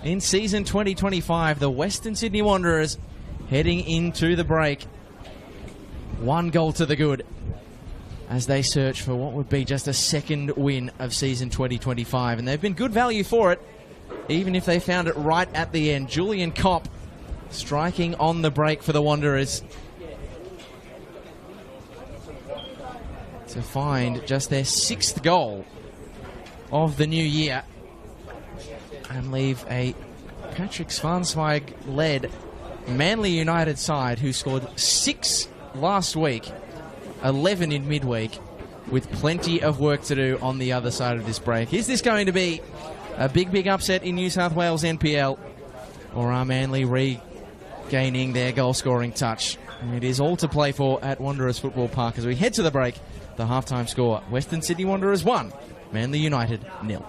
in season 2025. The Western Sydney Wanderers heading into the break. 1 goal to the good as they search for what would be just a second win of season 2025. And they've been good value for it, even if they found it right at the end. Julian Kopp striking on the break for the Wanderers to find just their 6th goal of the new year and leave a Patrick Svansweig-led Manly United side who scored 6 last week, 11 in midweek, with plenty of work to do on the other side of this break. Is this going to be a big upset in New South Wales NPL, or are Manly regaining their goal-scoring touch? It is all to play for at Wanderers Football Park as we head to the break. The halftime score, Western Sydney Wanderers 1, Manly United 0.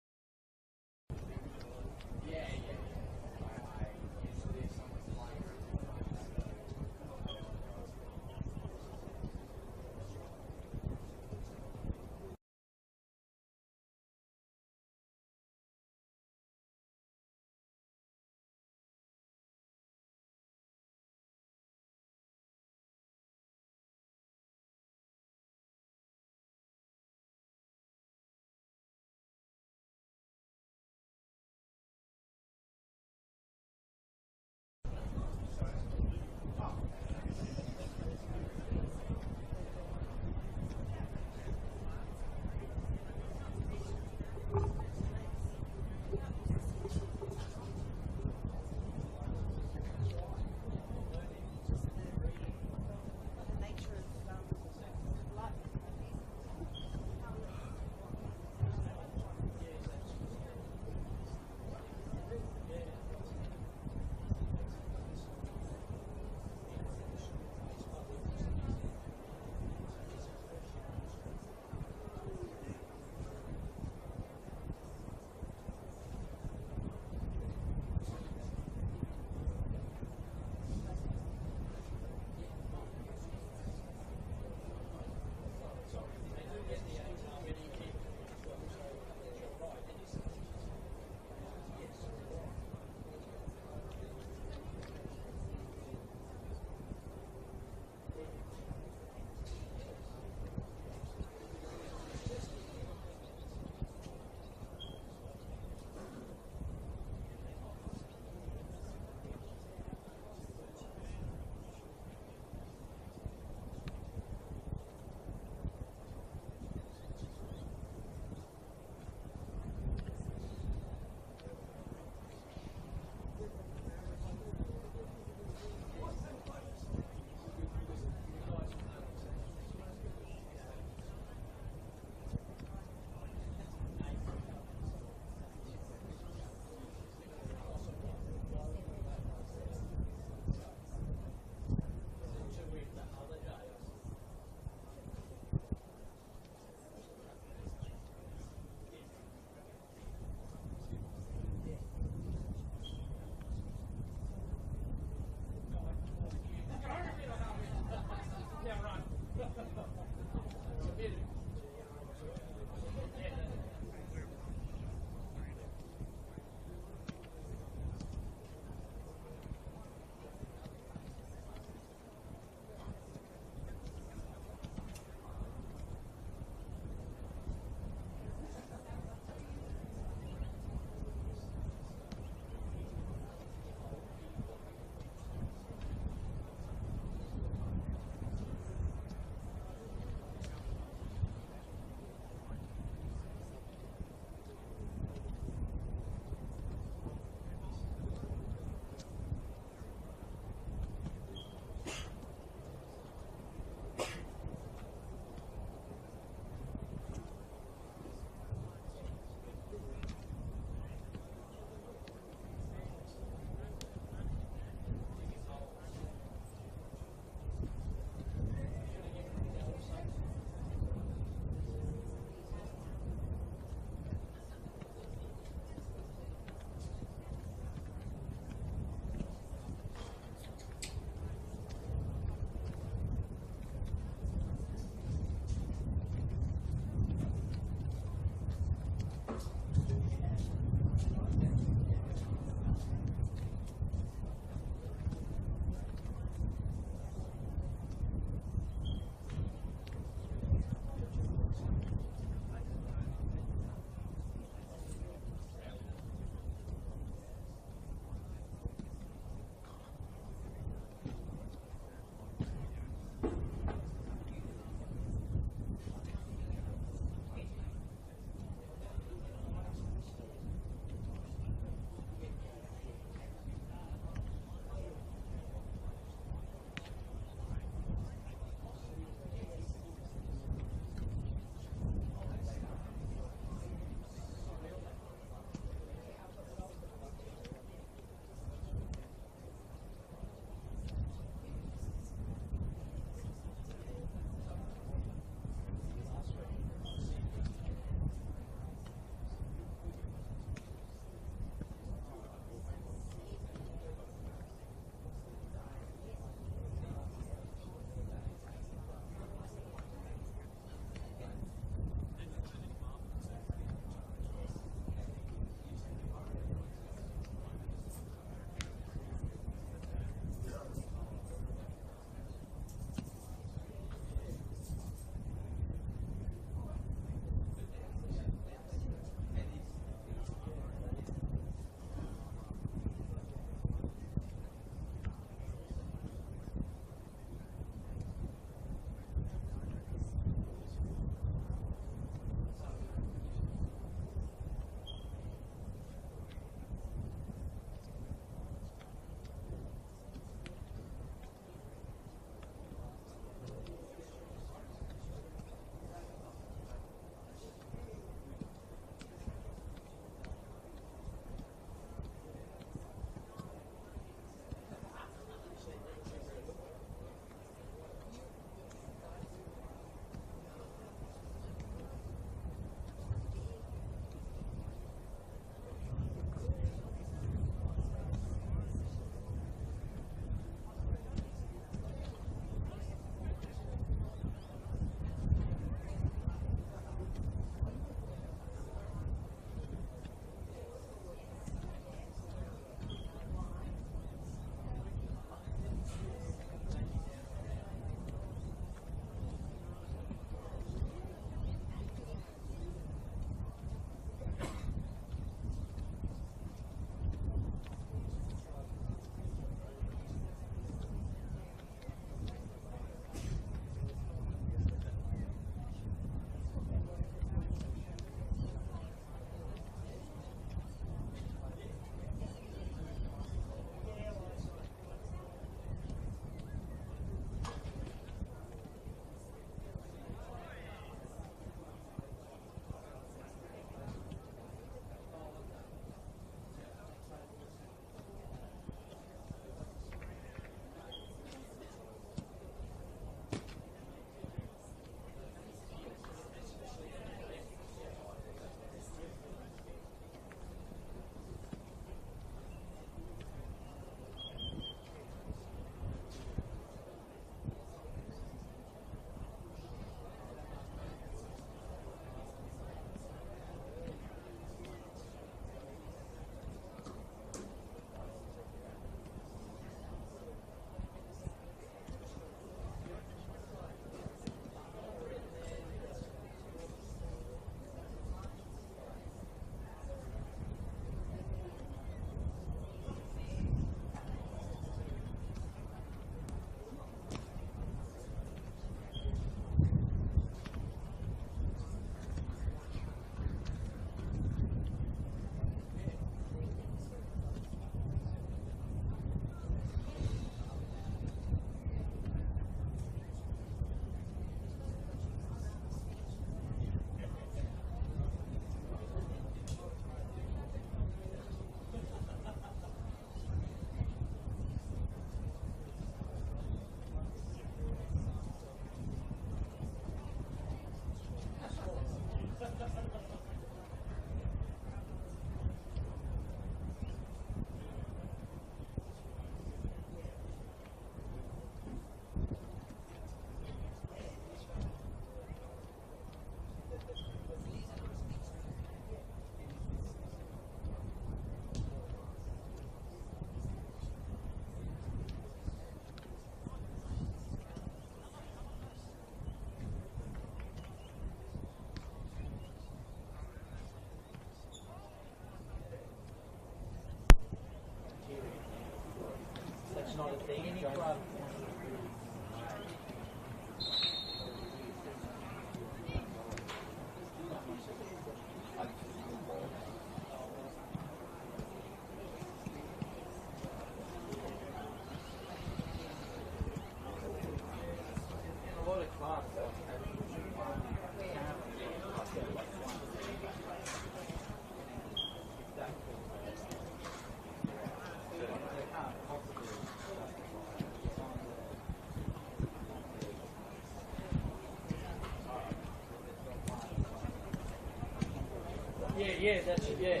Yeah, that's it, yeah.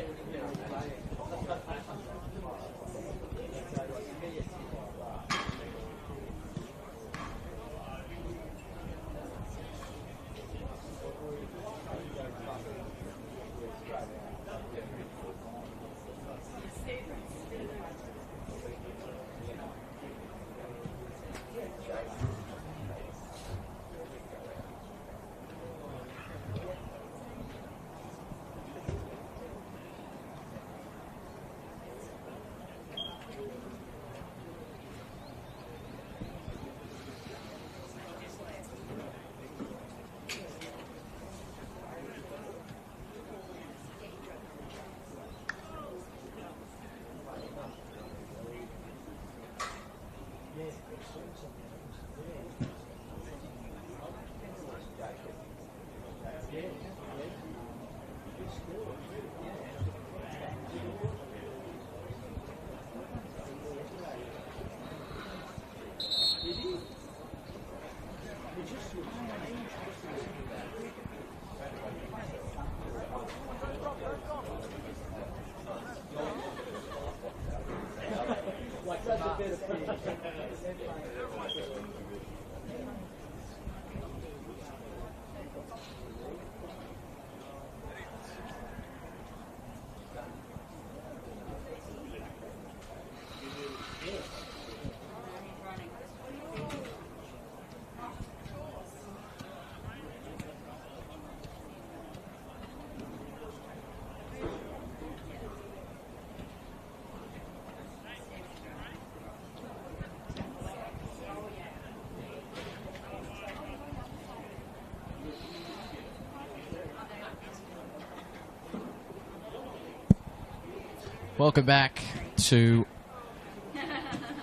Welcome back to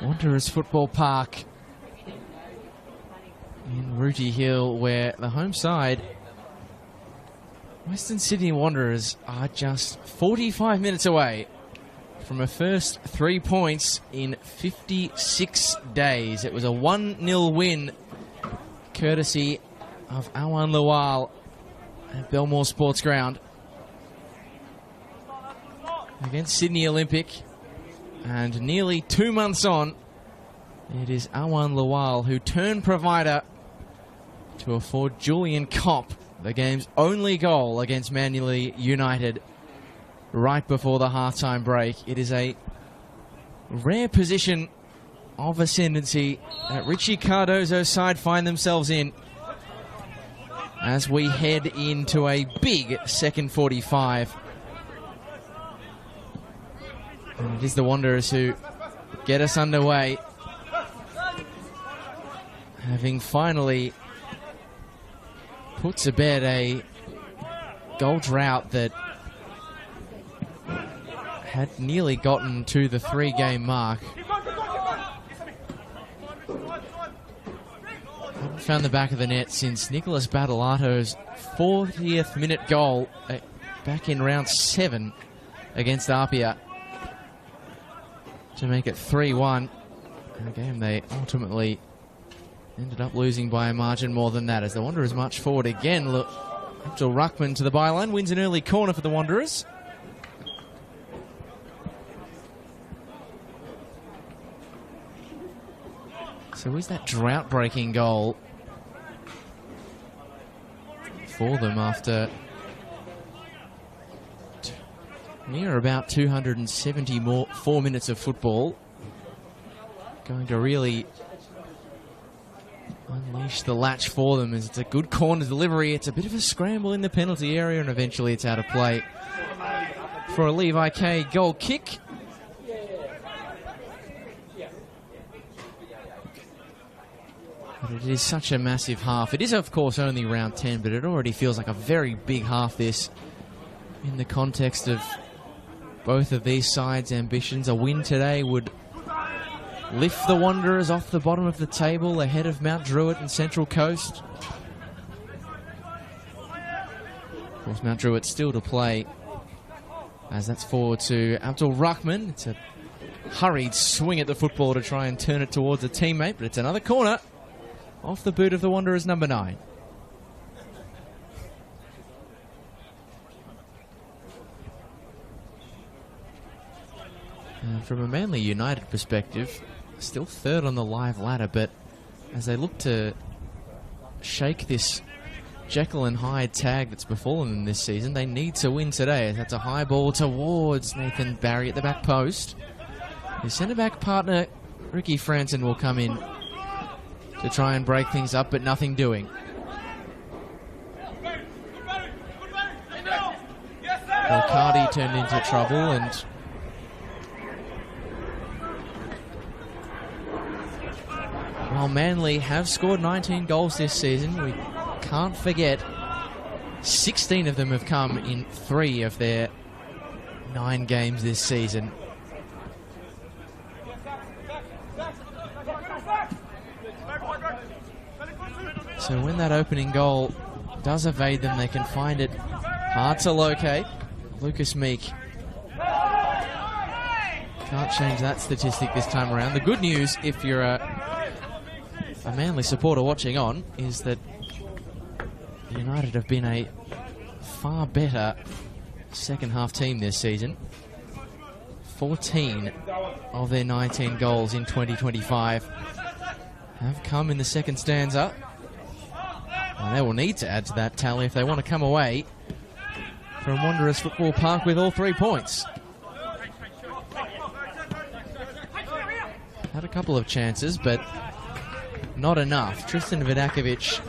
Wanderers Football Park in Rooty Hill, where the home side, Western Sydney Wanderers, are just 45 minutes away from a first 3 points in 56 days. It was a 1-0 win, courtesy of Awan Lawal at Belmore Sports Ground against Sydney Olympic. And nearly 2 months on, it is Awan Lawal who turned provider to afford Julian Kopp the game's only goal against Manly United right before the halftime break. It is a rare position of ascendancy that Richie Cardozo's side find themselves in as we head into a big second 45. And it is the Wanderers who get us underway, having finally put to bed a goal drought that had nearly gotten to the 3-game mark. Hadn't found the back of the net since Nicholas Battolato's 40th minute goal back in round 7 against Apia to make it 3-1. A game they ultimately ended up losing by a margin more than that, as the Wanderers march forward again. Look, Abdul Ruckman to the byline, wins an early corner for the Wanderers. So is that drought-breaking goal for them after near about 274 minutes of football? Going to really unleash the latch for them, as it's a good corner delivery. It's a bit of a scramble in the penalty area, and eventually it's out of play for a Levi K goal kick. But it is such a massive half. It is, of course, only round 10, but it already feels like a very big half, this, in the context of both of these sides' ambitions. A win today would lift the Wanderers off the bottom of the table ahead of Mount Druitt and Central Coast. Of course, Mount Druitt still to play, as that's forward to Abdul Rahman. It's a hurried swing at the football to try and turn it towards a teammate, but it's another corner off the boot of the Wanderers, number 9. And from a Manly United perspective, still third on the live ladder, but as they look to shake this Jekyll and Hyde tag that's befallen them this season, they need to win today. That's a high ball towards Nathan Barry at the back post. His centre-back partner, Ricky Franson, will come in to try and break things up, but nothing doing. Cardi turned into trouble, and while Manly have scored 19 goals this season, we can't forget 16 of them have come in 3 of their 9 games this season. So when that opening goal does evade them, they can find it hard to locate. Lucas Meek can't change that statistic this time around. The good news, if you're a Manly supporter watching on, is that United have been a far better second half team this season. 14 of their 19 goals in 2025 have come in the second stanza. And they will need to add to that tally if they want to come away from Wanderers Football Park with all 3 points. Had a couple of chances, but not enough. Tristan Vidakovic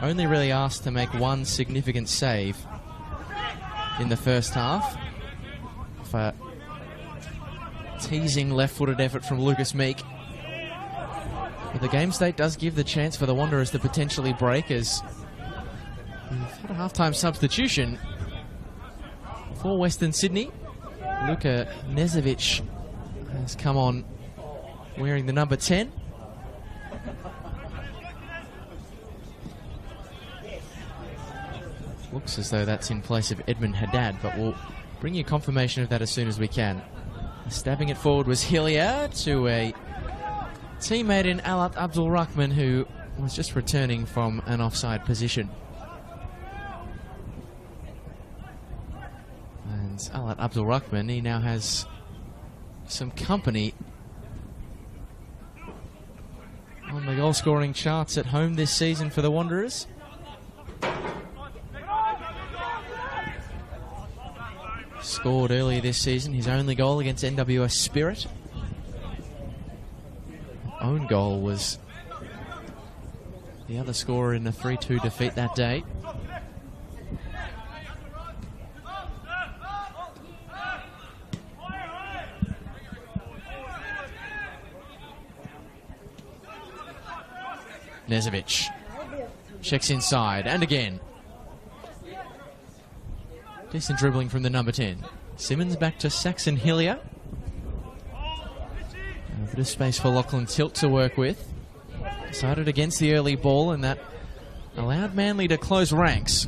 only really asked to make one significant save in the first half. For teasing left-footed effort from Lucas Meek. But the game state does give the chance for the Wanderers to potentially break, as we've had a halftime substitution for Western Sydney. Luka Nezovic has come on wearing the number 10. Looks as though that's in place of Edmund Haddad, but we'll bring you confirmation of that as soon as we can. Stabbing it forward was Hillier to a teammate in Alat Abdul Rahman, who was just returning from an offside position. And Alat Abdul Rahman, he now has some company on the goal scoring charts at home this season for the Wanderers. Scored earlier this season his only goal against NWS Spirit. Own goal was the other scorer in a 3-2 defeat that day. Nezovic checks inside, and again. Decent dribbling from the number 10. Simmons back to Saxon Hillier. A bit of space for Lachlan Tilt to work with. Decided against the early ball, and that allowed Manly to close ranks.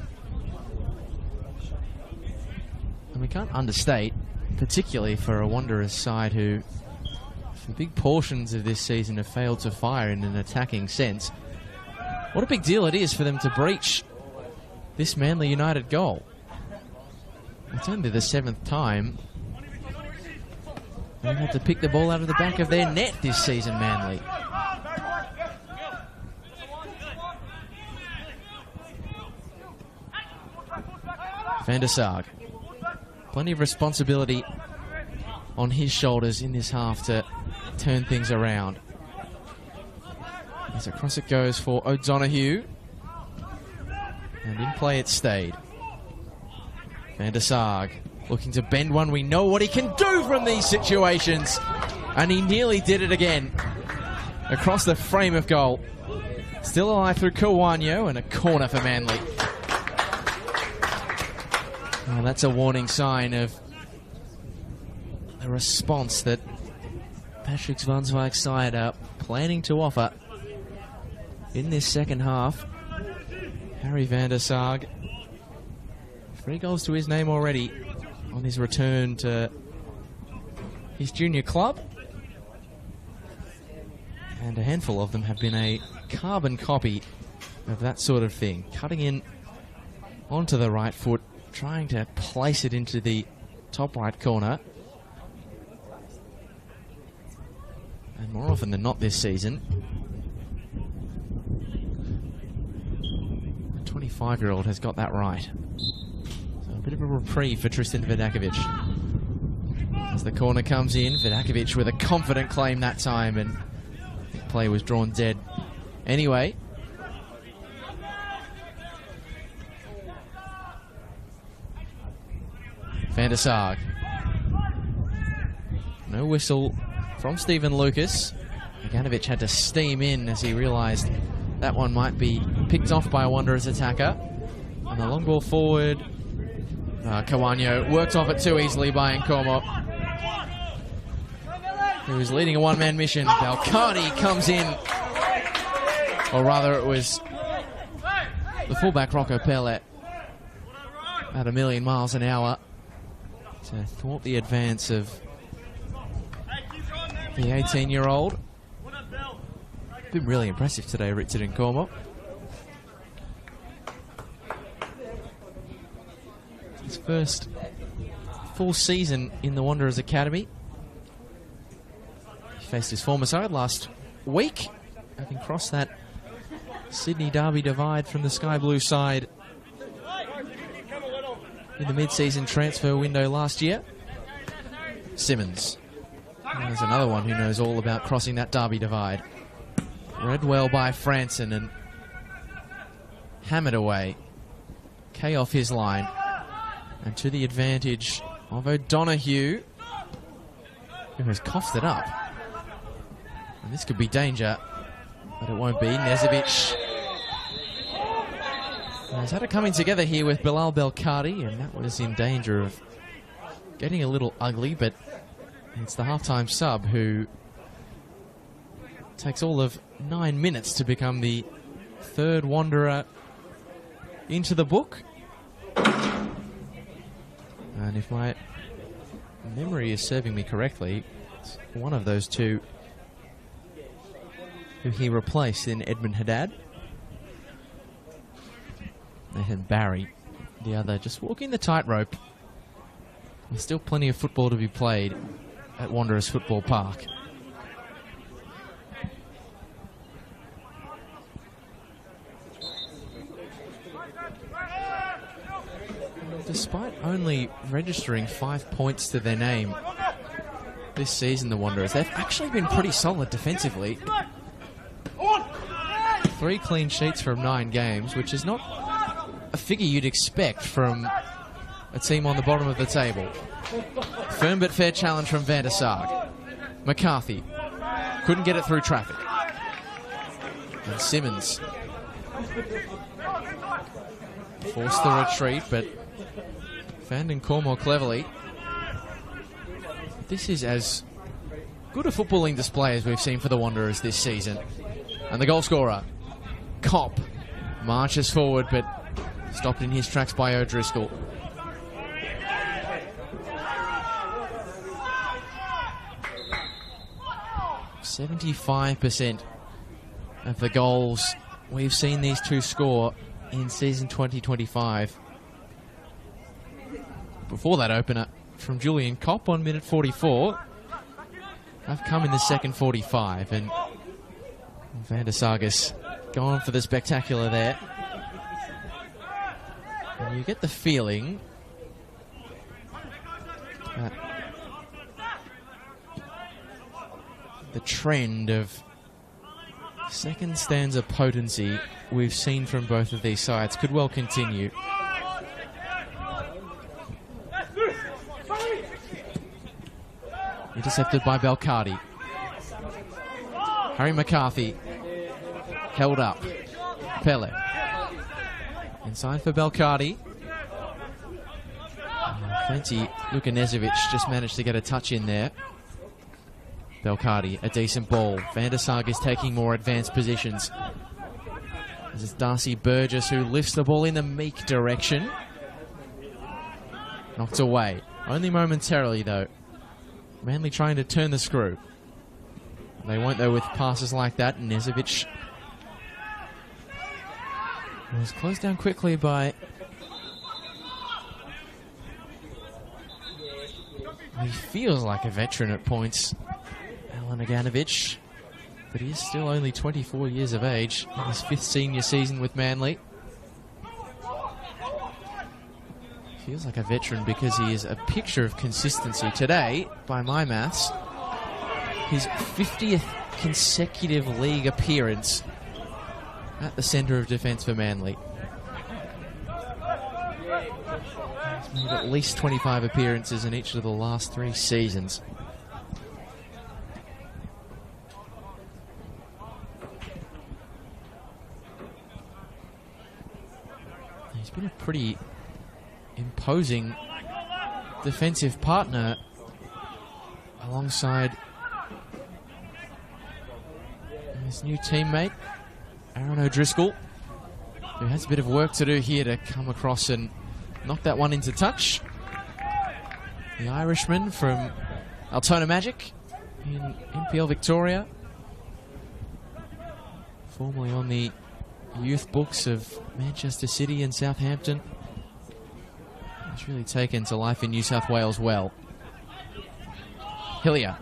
And we can't understate, particularly for a Wanderers side who, for big portions of this season, have failed to fire in an attacking sense, what a big deal it is for them to breach this Manly United goal. It's only the 7th time they've had to pick the ball out of the back of their net this season, Manly. Van der Sarg. Plenty of responsibility on his shoulders in this half to turn things around. As across it goes for O'Donoghue. And in play it stayed. Van der Sarg looking to bend one. We know what he can do from these situations. And he nearly did it again. Across the frame of goal. Still alive through Kawanyo, and a corner for Manly. Well, that's a warning sign of the response that Patrick Zwanswijk's side are planning to offer in this second half. Harry van der Sarg, 3 goals to his name already on his return to his junior club. And a handful of them have been a carbon copy of that sort of thing. Cutting in onto the right foot, trying to place it into the top right corner. And more often than not this season, the 25-year-old has got that right. So a bit of a reprieve for Tristan Vidakovic. As the corner comes in, Vidakovic with a confident claim that time, and the play was drawn dead anyway. Van der Sarg. No whistle from Stephen Lucas. Jaganovic had to steam in as he realised that one might be picked off by a Wanderers attacker. And the long ball forward. Kawanyo worked off it too easily by Nkomo, who was leading a one-man mission. Belcardi comes in. Or rather, it was the fullback Rocco Pelle at 1,000,000 miles an hour to thwart the advance of the 18-year-old. Been really impressive today, Richard Nkomo. His first full season in the Wanderers Academy. He faced his former side last week, having crossed that Sydney Derby divide from the Sky Blue side in the mid-season transfer window last year. Simmons. There's another one who knows all about crossing that Derby divide. Read well by Franson and hammered away. Kay off his line. And to the advantage of O'Donoghue, who has coughed it up. And this could be danger, but it won't be. Nezovic has had it coming together here with Bilal Belcardi, and that was in danger of getting a little ugly, but it's the halftime sub who takes all of 9 minutes to become the third Wanderer into the book. And if my memory is serving me correctly, it's one of those two who he replaced in Edmund Haddad. Nathan Barry, the other, just walking the tightrope. There's still plenty of football to be played at Wanderers Football Park. Despite only registering 5 points to their name this season, the Wanderers, they've actually been pretty solid defensively. 3 clean sheets from 9 games, which is not a figure you'd expect from a team on the bottom of the table. Firm but fair challenge from Van der Sarg. McCarthy couldn't get it through traffic. And Simmons forced the retreat, but Van den Kormo cleverly. This is as good a footballing display as we've seen for the Wanderers this season. And the goal scorer, Kopp, marches forward, but stopped in his tracks by O'Driscoll. "75% of the goals we've seen these two score in season 2025. Before that opener from Julian Kopp on minute 44 have come in the second 45, and Van der Sargis going for the spectacular there. And you get the feeling that the trend of second stanza potency we've seen from both of these sides could well continue. Intercepted by Belcardi. Harry McCarthy held up. Pele. Inside for Belcardi. Fancy Luka Nezovic just managed to get a touch in there. Belcardi, a decent ball. Van der Sar is taking more advanced positions. This is Darcy Burgess who lifts the ball in the Meek direction. Knocked away. Only momentarily though. Manly trying to turn the screw. They won't though with passes like that. Nezovic was closed down quickly by... He feels like a veteran at points, Alan Aganovic, but he is still only 24 years of age in his 5th senior season with Manly. Feels like a veteran because he is a picture of consistency. Today, by my maths, his 50th consecutive league appearance at the centre of defence for Manly. He's made at least 25 appearances in each of the last 3 seasons. He's been a pretty imposing defensive partner alongside his new teammate, Aaron O'Driscoll, who has a bit of work to do here to come across and knock that one into touch. The Irishman from Altona Magic in NPL Victoria, formerly on the youth books of Manchester City and Southampton. He's really taken to life in New South Wales well. Hillier.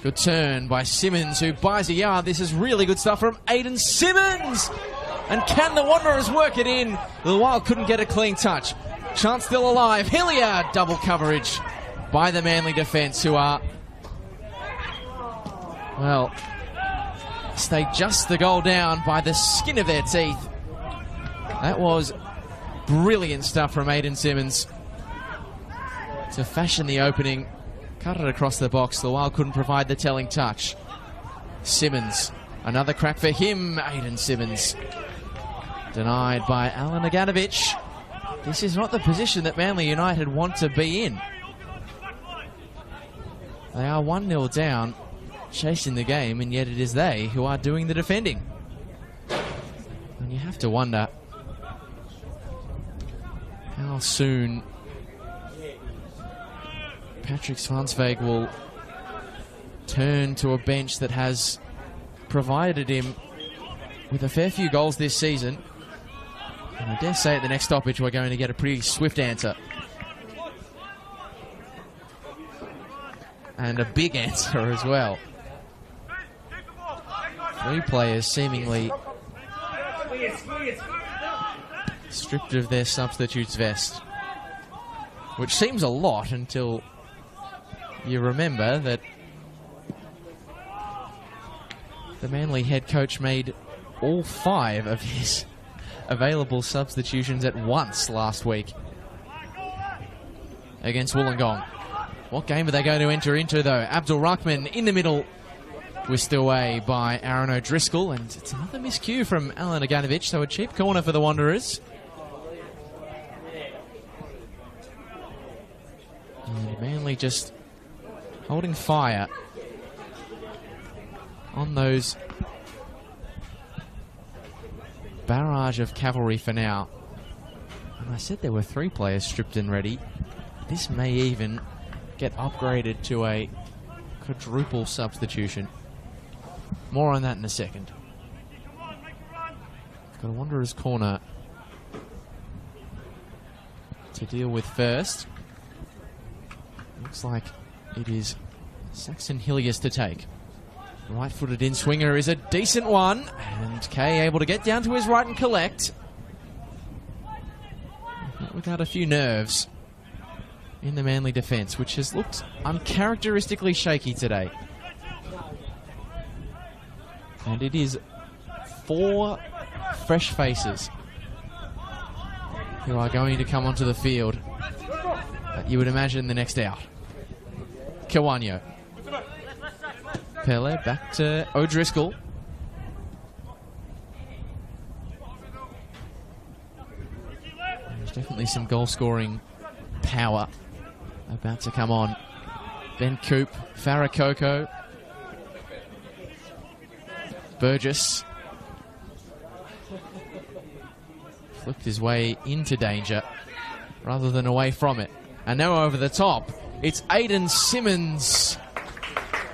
Good turn by Simmons, who buys a yard. This is really good stuff from Aiden Simmons. And can the Wanderers work it in? The Wild couldn't get a clean touch. Chance still alive. Hillier, double coverage by the Manly defence, who are, well, stay just the goal down by the skin of their teeth. That was brilliant stuff from Aiden Simmons to fashion the opening, cut it across the box. The Wild couldn't provide the telling touch. Simmons, another crack for him. Aiden Simmons denied by Alan Aganovic. This is not the position that Manly United want to be in. They are 1-0 down, chasing the game, and yet it is they who are doing the defending. And you have to wonder how soon Patrick Svansveg will turn to a bench that has provided him with a fair few goals this season. And I dare say at the next stoppage we're going to get a pretty swift answer. And a big answer as well. 3 players seemingly stripped of their substitute's vest, which seems a lot until you remember that the Manly head coach made all 5 of his available substitutions at once last week against Wollongong. What game are they going to enter into, though? Abdul Rahman in the middle, whisked away by Aaron O'Driscoll, and it's another miscue from Alan Aganovic, so a cheap corner for the Wanderers. And Manly just holding fire on those barrage of cavalry for now. And I said there were 3 players stripped and ready. This may even get upgraded to a quadruple substitution. More on that in a second. Got a Wanderers corner to deal with first. Looks like it is Saxon Hilliers to take. Right-footed in-swinger is a decent one, and Kay able to get down to his right and collect. Not without a few nerves in the Manly defence, which has looked uncharacteristically shaky today. And it is 4 fresh faces who are going to come onto the field that you would imagine the next out. Kiwanyo. Pele back to O'Driscoll. There's definitely some goal-scoring power about to come on. Ben Coop, Farakoko, Burgess flipped his way into danger rather than away from it. And now over the top, it's Aiden Simmons,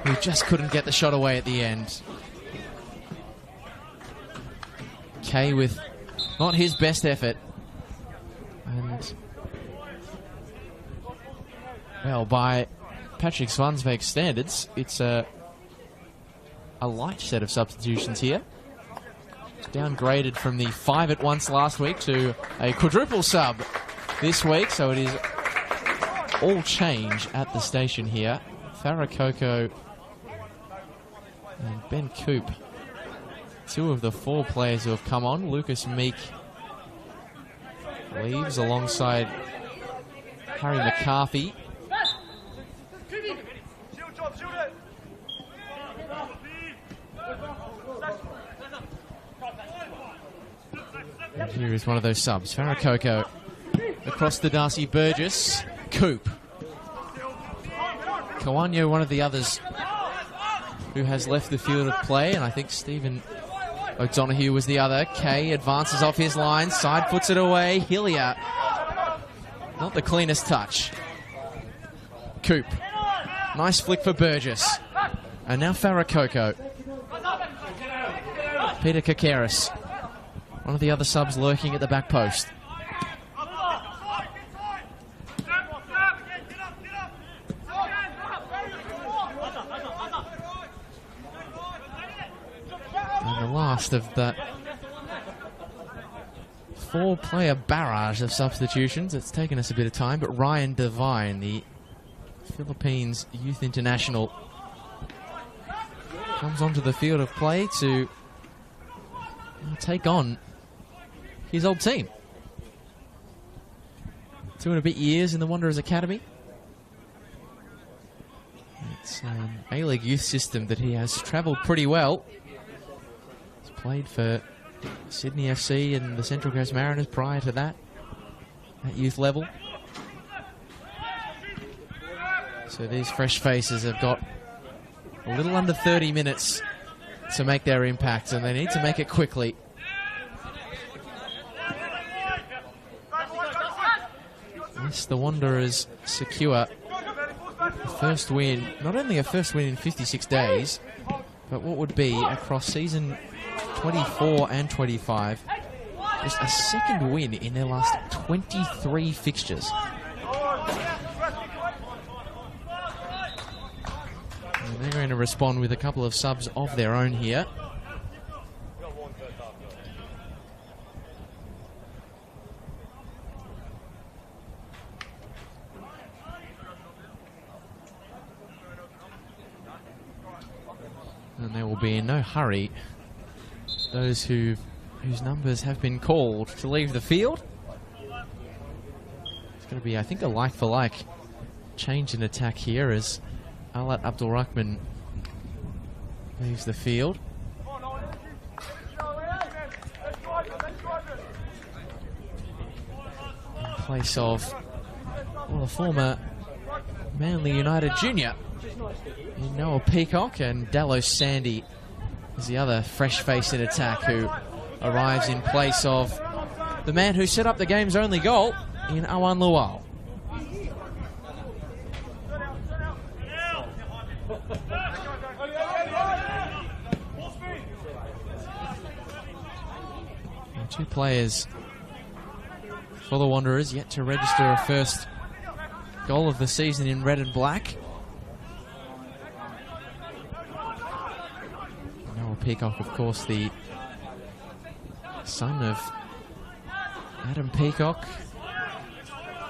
who just couldn't get the shot away at the end. Kay with not his best effort. And, well, by Patrick Svansveg's standards, it's a light set of substitutions here. Downgraded from the 5 at once last week to a quadruple sub this week, so it is all change at the station here. Farakoko and Ben Coop, 2 of the 4 players who have come on. Lucas Meek leaves alongside Harry McCarthy. And here is one of those subs. Farakoko across to Darcy Burgess. Coop. Kawanyo, one of the others who has left the field of play, and I think Stephen O'Donoghue was the other. Kay advances off his line, side puts it away. Hillier, not the cleanest touch. Coop, nice flick for Burgess. And now Farakoko. Peter Kakeris, one of the other subs lurking at the back post. And the last of that 4-player barrage of substitutions. It's taken us a bit of time, but Ryan Devine, the Philippines Youth International, comes onto the field of play to take on his old team. 2 and a bit years in the Wanderers Academy. It's an A-League youth system that he has travelled pretty well. He's played for Sydney FC and the Central Coast Mariners prior to that, at youth level. So these fresh faces have got a little under 30 minutes to make their impact, and they need to make it quickly. Yes, the Wanderers secure the first win, not only a first win in 56 days, but what would be across season 24 and 25, just a second win in their last 23 fixtures. And they're going to respond with a couple of subs of their own here. And they will be in no hurry, those whose numbers have been called, to leave the field. It's going to be, I think, a like-for-like change in attack here as Alat Abdul Rahman leaves the field. In place of, well, a former Manly United junior, Noah Peacock, and Dallos Sandy is the other fresh face in attack who arrives in place of the man who set up the game's only goal in Awan Lual. And 2 players for the Wanderers yet to register a first goal of the season in red and black. Noah Peacock, of course, the son of Adam Peacock,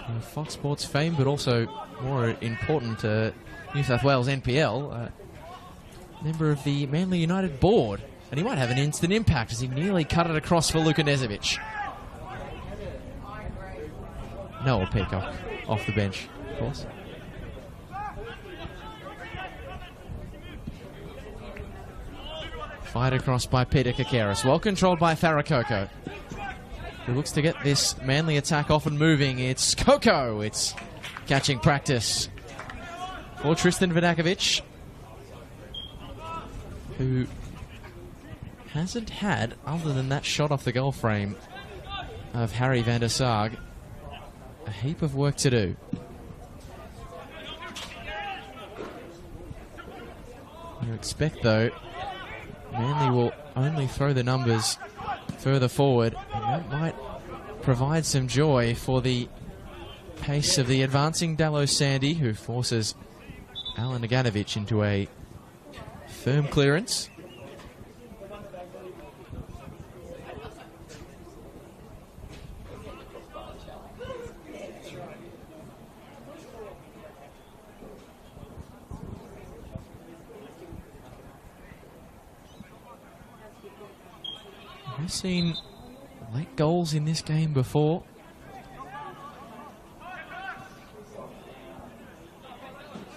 of Fox Sports fame, but also more important to New South Wales NPL, member of the Manly United board, and he might have an instant impact as he nearly cut it across for Luka Nezovic. Noah Peacock off the bench, of course. Fired across by Peter Kakeris, well controlled by Farakoko. who looks to get this Manly attack off and moving. It's Coco. It's catching practice for Tristan Vidakovic, who hasn't had, other than that shot off the goal frame of Harry van der Sarg, a heap of work to do. You expect, though, Manly will only throw the numbers further forward, and that might provide some joy for the pace of the advancing Dallo Sandy, who forces Alan Naganovic into a firm clearance. We've seen late goals in this game before.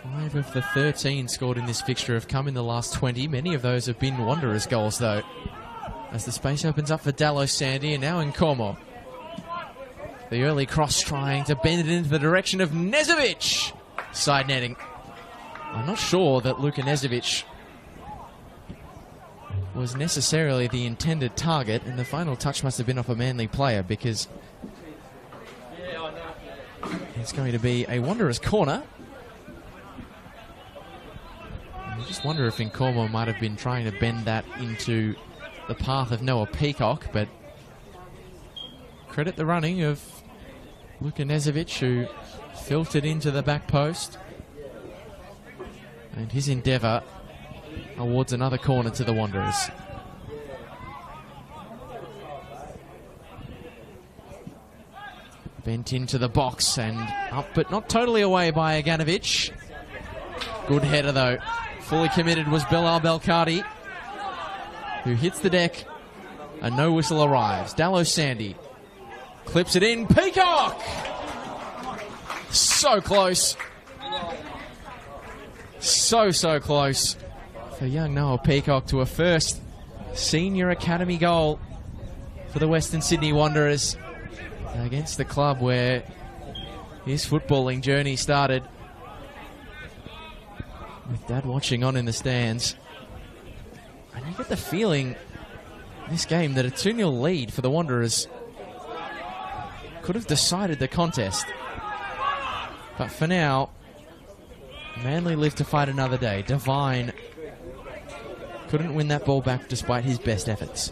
Five of the 13 scored in this fixture have come in the last 20. Many of those have been Wanderers goals, though, as the space opens up for Dallo Sandy, and now in Nkomo. The early cross trying to bend it into the direction of Nezovic. Side netting. I'm not sure that Luka Nezovic was necessarily the intended target, and the final touch must have been off a Manly player, because it's going to be a Wanderers corner. I just wonder if Nkomo might have been trying to bend that into the path of Noah Peacock, but credit the running of Luka Nezovic, who filtered into the back post, and his endeavour awards another corner to the Wanderers. Bent into the box and up, but not totally away by Aganovic. Good header, though. Fully committed was Belal Belkadi, who hits the deck, and no whistle arrives. Dallo Sandy clips it in. Peacock! So close. So close for young Noah Peacock to a first senior academy goal for the Western Sydney Wanderers against the club where his footballing journey started, with Dad watching on in the stands. And you get the feeling this game that a 2-0 lead for the Wanderers could have decided the contest. But for now, Manly live to fight another day. Devine couldn't win that ball back despite his best efforts.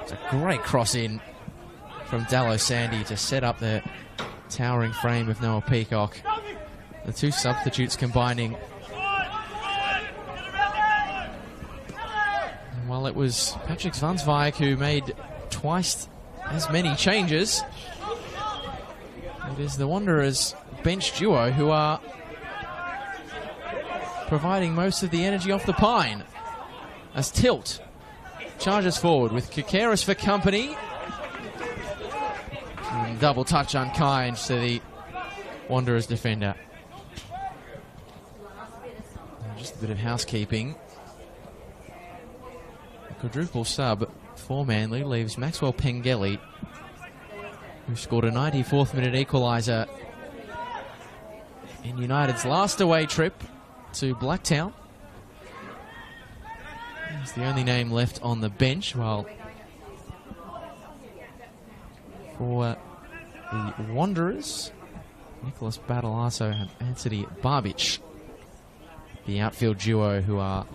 It's a great cross in from Dallo Sandy to set up the towering frame of Noah Peacock. The two substitutes combining. And while it was Patrick Zvanswijk who made twice as many changes, it is the Wanderers bench duo who are providing most of the energy off the pine, as Tilt charges forward with Kikeris for company. And double touch unkind to the Wanderers defender. And just a bit of housekeeping. A quadruple sub for Manly leaves Maxwell Pengelly, who scored a 94th minute equaliser in United's last away trip to Blacktown. He's the only name left on the bench, while for the Wanderers, Nicholas Badalasso and Anthony Barbic, the outfield duo who are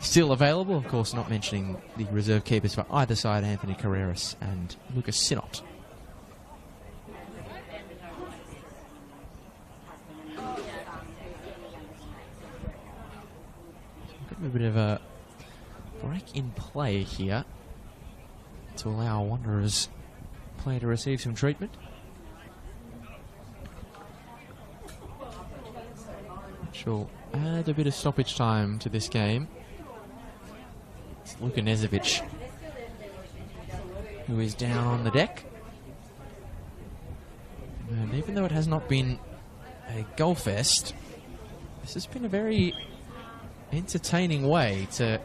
still available. Of course, not mentioning the reserve keepers for either side, Anthony Carreras and Lucas Sinot. A bit of a break in play here to allow Wanderers player to receive some treatment. Which will add a bit of stoppage time to this game. It's Luka Nezovic who is down on the deck. And even though it has not been a goal fest, this has been a very entertaining way to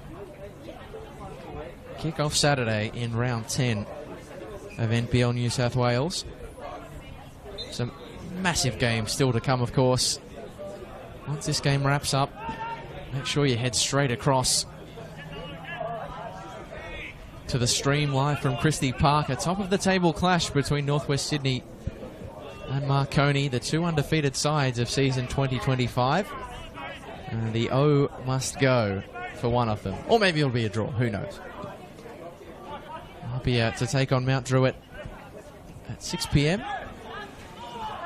kick off Saturday in round 10 of NPL New South Wales. Some massive games still to come, of course. Once this game wraps up, make sure you head straight across to the stream live from Christie Park. A top of the table clash between Northwest Sydney and Marconi, the two undefeated sides of season 2025. And the O must go for one of them. Or maybe it'll be a draw, who knows. I'll be to take on Mount Druitt at 6 p.m.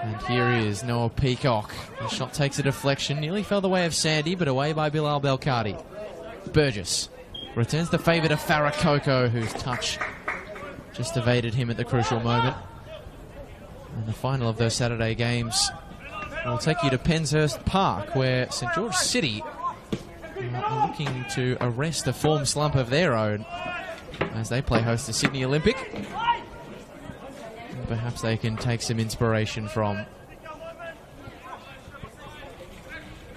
And here is Noah Peacock. The shot takes a deflection, nearly fell the way of Sandy, but away by Bilal Belkadi. Burgess returns the favour to Farah Coco, whose touch just evaded him at the crucial moment. And the final of those Saturday games will take you to Penshurst Park, where St George City are looking to arrest a form slump of their own as they play host to Sydney Olympic. And perhaps they can take some inspiration from.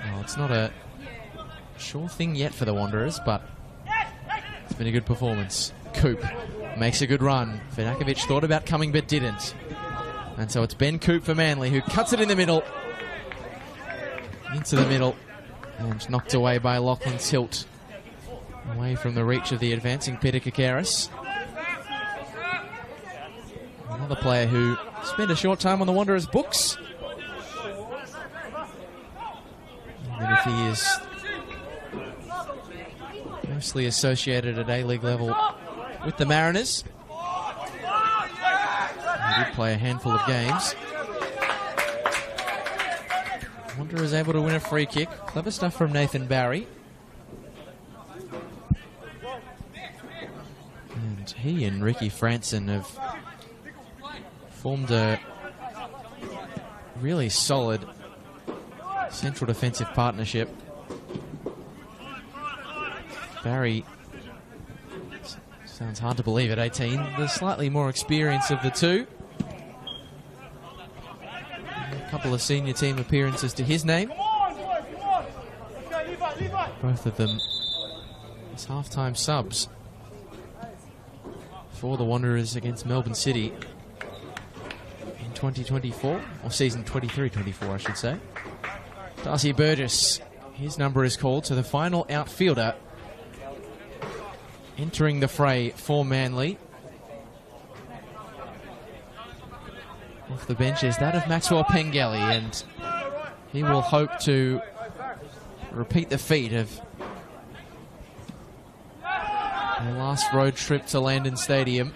Well, it's not a sure thing yet for the Wanderers, but it's been a good performance. Coop makes a good run. Vidakovic thought about coming but didn't. And so it's Ben Coop for Manly, who cuts it in the middle. Into the middle. And knocked away by Lachlan Tilt. Away from the reach of the advancing Peter Kakaris. Another player who spent a short time on the Wanderers' books. Even if he is mostly associated at A-League level with the Mariners. He did play a handful of games. Wanderers able to win a free kick. Clever stuff from Nathan Barry. And he and Ricky Franson have formed a really solid central defensive partnership. Barry, sounds hard to believe at 18, the slightly more experience of the two. A couple of senior team appearances to his name. Both of them as half-time subs for the Wanderers against Melbourne City in 2024, or season 23-24 I should say. Darcy Burgess, his number is called, so the final outfielder entering the fray for Manly. Off the bench is that of Maxwell Pengelly, and he will hope to repeat the feat of the last road trip to Landon Stadium.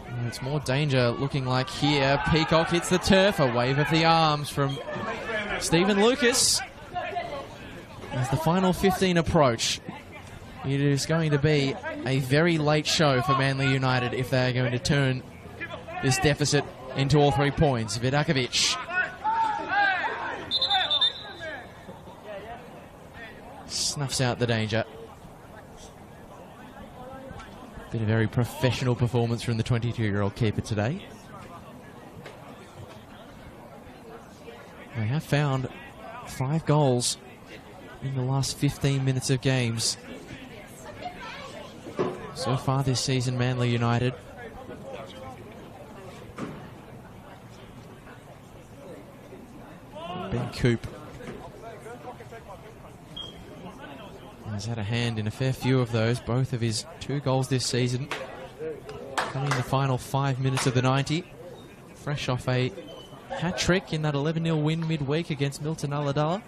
And it's more danger looking like here. Peacock hits the turf, a wave of the arms from Stephen Lucas. As the final 15 approach, it is going to be a very late show for Manly United if they are going to turn this deficit into all 3 points. Vidakovic snuffs out the danger. Been a very professional performance from the 22-year-old keeper today. They have found 5 goals in the last 15 minutes of games so far this season, Manly United. Ben Coop has had a hand in a fair few of those, both of his 2 goals this season coming in the final 5 minutes of the 90. Fresh off a hat-trick in that 11-0 win midweek against Milton Ulladulla.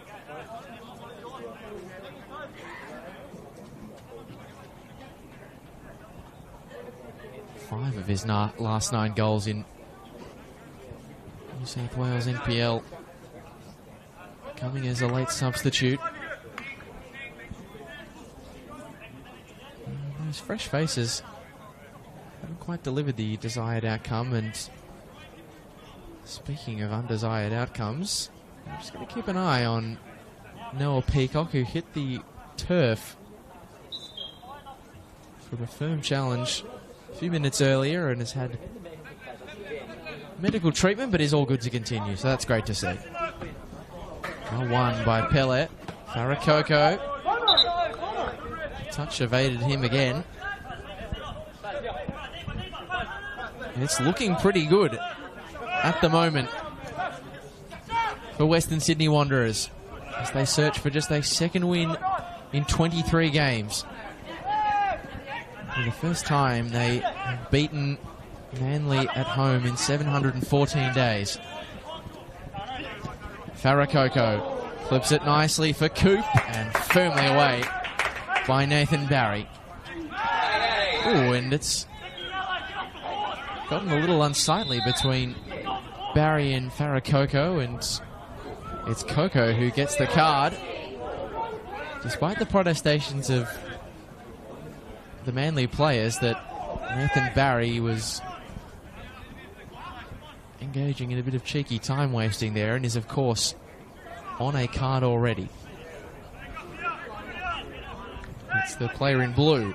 Five of his last 9 goals in New South Wales NPL coming as a late substitute. Those fresh faces haven't quite delivered the desired outcome, and speaking of undesired outcomes, I'm just going to keep an eye on Noah Peacock, who hit the turf from a firm challenge a few minutes earlier and has had medical treatment, but is all good to continue, so that's great to see. Well won by Pele. Farah Coco. Touch evaded him again. It's looking pretty good at the moment for Western Sydney Wanderers as they search for just a second win in 23 games. For the first time they have beaten Manly at home in 714 days. Farakoko flips it nicely for Coop and firmly away by Nathan Barry. Ooh, and it's gotten a little unsightly between Barry and Farakoko, and it's Coco who gets the card. Despite the protestations of the Manly players that Nathan Barry was engaging in a bit of cheeky time wasting there and is of course on a card already. It's the player in blue.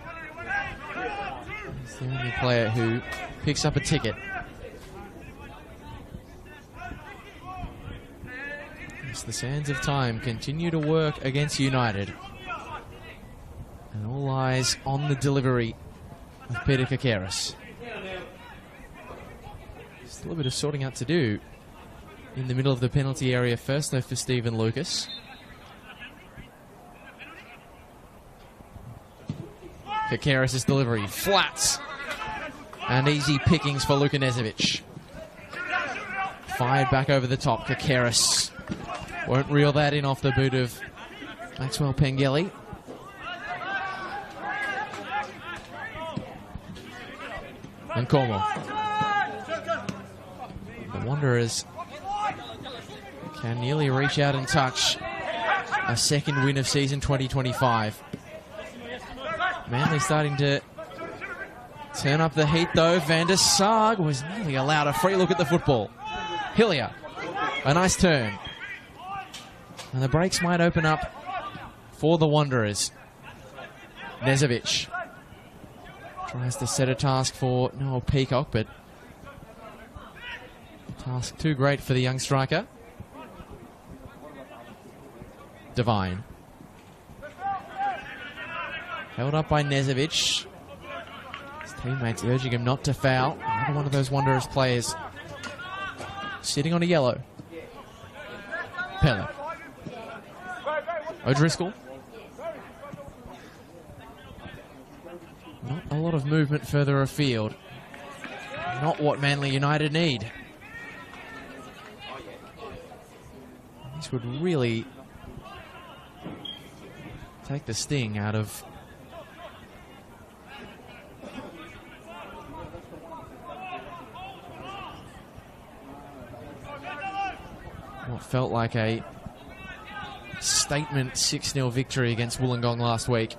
He's the only player who picks up a ticket. As the sands of time continue to work against United. And all eyes on the delivery of Peter Kakeris. Still a bit of sorting out to do in the middle of the penalty area first, though, for Stephen Lucas. Kakeris' delivery, flats. And easy pickings for Luka Nezovic. Fired back over the top, Kakeris. Won't reel that in off the boot of Maxwell Pengelly. And Cornwall. The Wanderers can nearly reach out and touch a second win of season 2025. Manly starting to turn up the heat though. Van der Sarg was nearly allowed a free look at the football. Hillier, a nice turn. And the breaks might open up for the Wanderers. Nezovic tries to set a task for Noel Peacock, but task too great for the young striker. Devine. Held up by Nezovic. His teammates urging him not to foul. Another one of those Wanderers players sitting on a yellow. Pele. O'Driscoll. Not a lot of movement further afield. Not what Manly United need. This would really take the sting out of what felt like a statement 6-0 victory against Wollongong last week.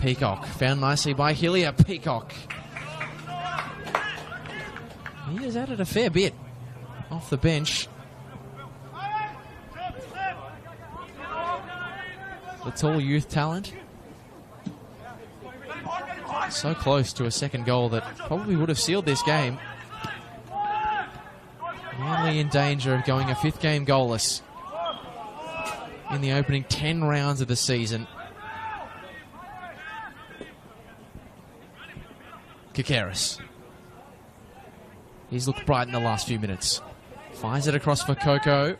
Peacock, found nicely by Hillier. Peacock. He has added a fair bit off the bench. The tall youth talent. So close to a second goal that probably would have sealed this game. Manly in danger of going a fifth game goalless in the opening 10 rounds of the season. Kakeris. He's looked bright in the last few minutes. Fires it across for Coco,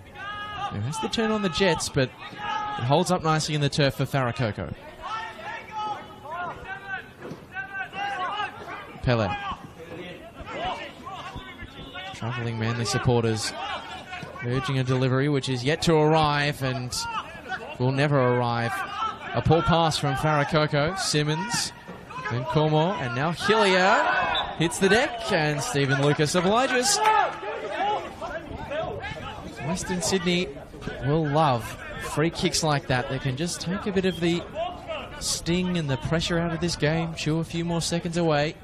who has to turn on the jets, but it holds up nicely in the turf for Farakoko. Pele. Travelling Manly supporters urging a delivery which is yet to arrive and will never arrive. A poor pass from Farakoko. Simmons. Then Cornwall, and now Hillier hits the deck, and Stephen Lucas obliges. Western Sydney will love free kicks like that. They can just take a bit of the sting and the pressure out of this game, chew a few more seconds away.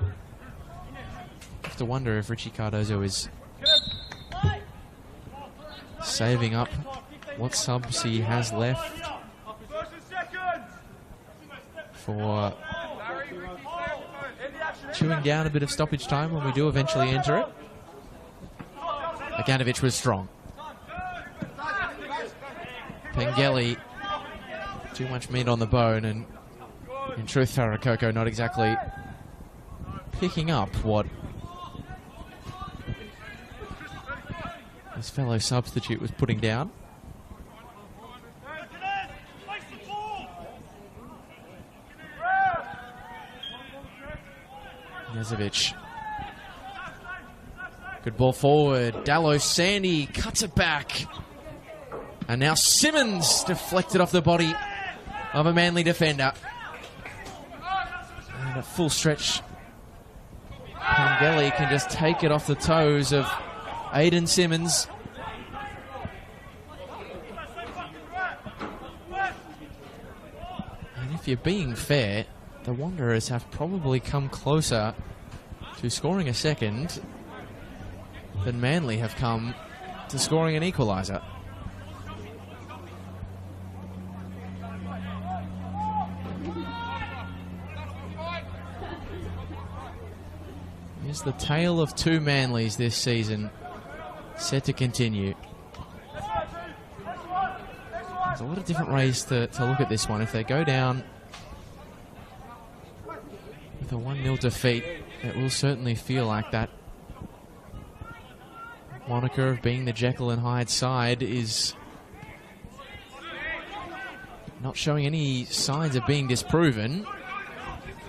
I have to wonder if Richie Cardozo is saving up what subs he has left for chewing down a bit of stoppage time when we do eventually enter it. Aganovic was strong. Pengelly, too much meat on the bone, and In truth, Farakoko not exactly picking up what his fellow substitute was putting down. Nezovic. Good ball forward. Dallow Sandy cuts it back. And now Simmons deflected off the body of a Manly defender. And at full stretch, Pangeli can just take it off the toes of Aiden Simmons. And if you're being fair, the Wanderers have probably come closer to scoring a second than Manly have come to scoring an equaliser. Here's the tale of two Manlys this season, set to continue. There's a lot of different ways to look at this one. If they go down with a 1-0 defeat, it will certainly feel like that moniker of being the Jekyll and Hyde side is not showing any signs of being disproven.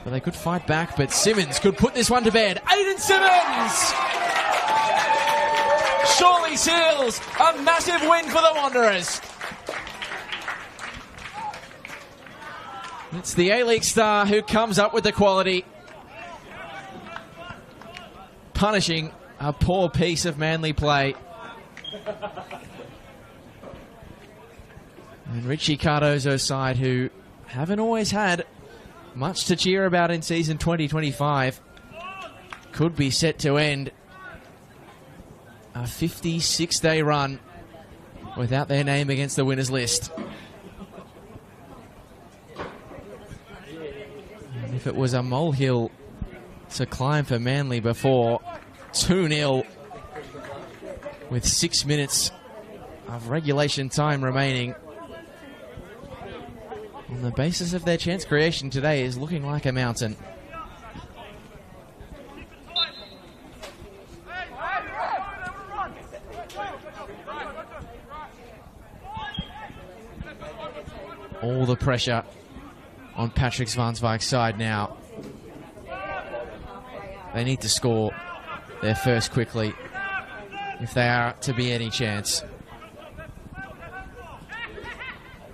But they could fight back, but Simmons could put this one to bed. Aiden Simmons! Surely seals a massive win for the Wanderers. It's the A-League star who comes up with the quality, punishing a poor piece of Manly play. And Richie Cardozo's side, who haven't always had much to cheer about in season 2025, could be set to end a 56-day run without their name against the winners list. And if it was a molehill to climb for Manly before, 2-0 with 6 minutes of regulation time remaining, on the basis of their chance creation today, is looking like a mountain. All the pressure on Patrick Svanswijk's side now. They need to score their first quickly if they are to be any chance.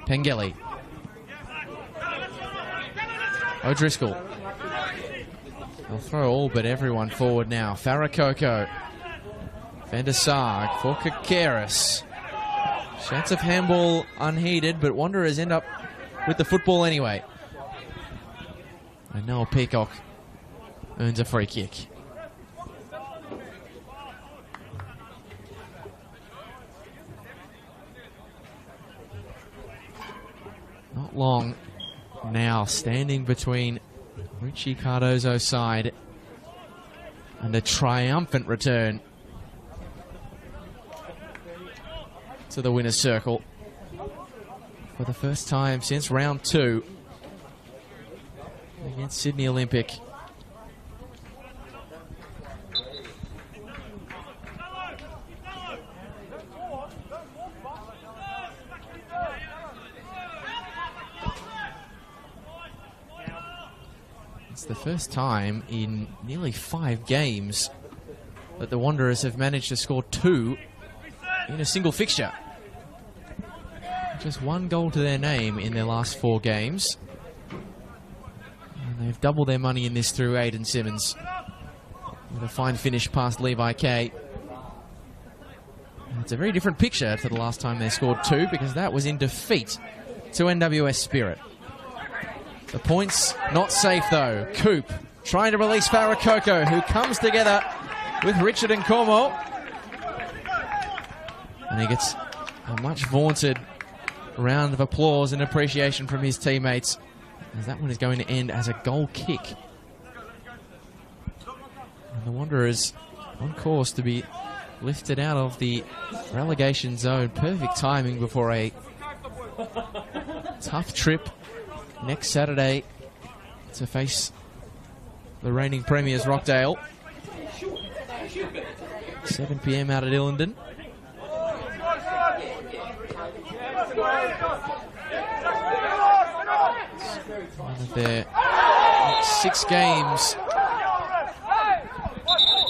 Pangeli. O'Driscoll. They'll throw all but everyone forward now. Farakoko. Van der Sarg for Kakeris. Chance of handball unheeded, but Wanderers end up with the football anyway. And Noah Peacock earns a free kick. Not long now standing between Richie Cardozo's side and a triumphant return to the winner's circle for the first time since round 2 against Sydney Olympic. It's the first time in nearly 5 games that the Wanderers have managed to score 2 in a single fixture. Just 1 goal to their name in their last 4 games. And they've doubled their money in this through Aiden Simmons with a fine finish past Levi Kay. And it's a very different picture to the last time they scored 2, because that was in defeat to NWS Spirit. The points not safe though. Coop trying to release Farakoko, who comes together with Richard and Cormo. And he gets a much vaunted round of applause and appreciation from his teammates, as that one is going to end as a goal kick. And the Wanderers on course to be lifted out of the relegation zone. Perfect timing before a tough trip next Saturday to face the reigning premiers Rockdale. 7 p.m. out at Illingdon. One of their 6 games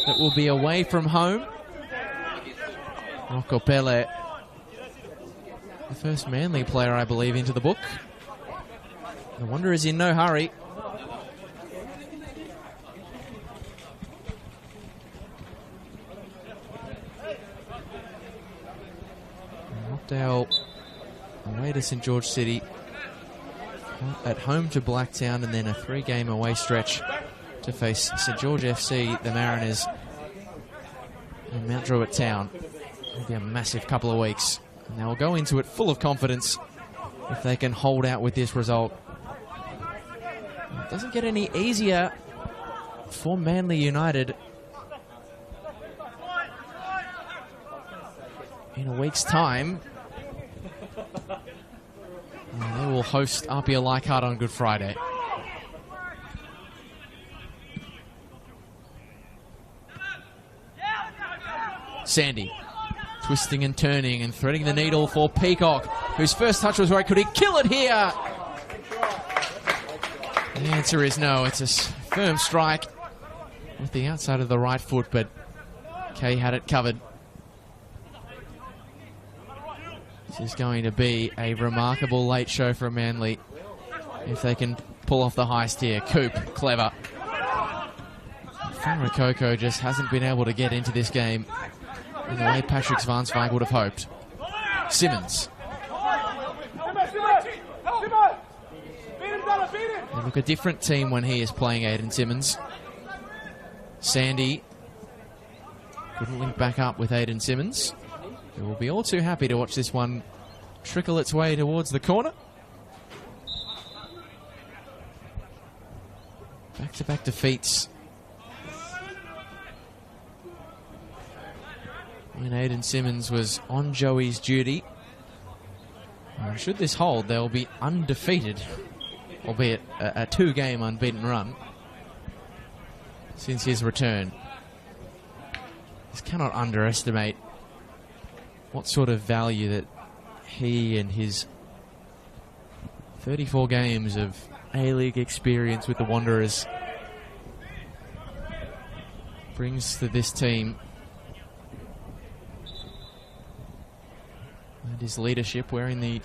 that will be away from home. Rocco Pele, the first Manly player, I believe, into the book. The Wanderers in no hurry. Rockdale away to St George City, at home to Blacktown, and then a 3-game away stretch to face St George FC, the Mariners, and Mount Druitt Town. It'll be a massive couple of weeks, and they'll go into it full of confidence if they can hold out with this result. It doesn't get any easier for Manly United. In a week's time, they will host Apia Leichhardt on Good Friday. Sandy twisting and turning and threading the needle for Peacock, whose first touch was right. Could he kill it here? The answer is no. It's a firm strike with the outside of the right foot, but Kay had it covered. This is going to be a remarkable late show for Manly if they can pull off the heist here. Coop, clever. Farrakoko just hasn't been able to get into this game in the way Patrick Svansvang would have hoped. Simmons. They look a different team when he is playing, Aiden Simmons. Sandy couldn't link back up with Aiden Simmons. We will be all too happy to watch this one trickle its way towards the corner. Back-to-back defeats. When Aiden Simmons was on Joey's duty. And should this hold, they'll be undefeated, albeit a 2-game unbeaten run since his return. Just cannot underestimate what sort of value that he and his 34 games of A-League experience with the Wanderers brings to this team. And his leadership, wearing the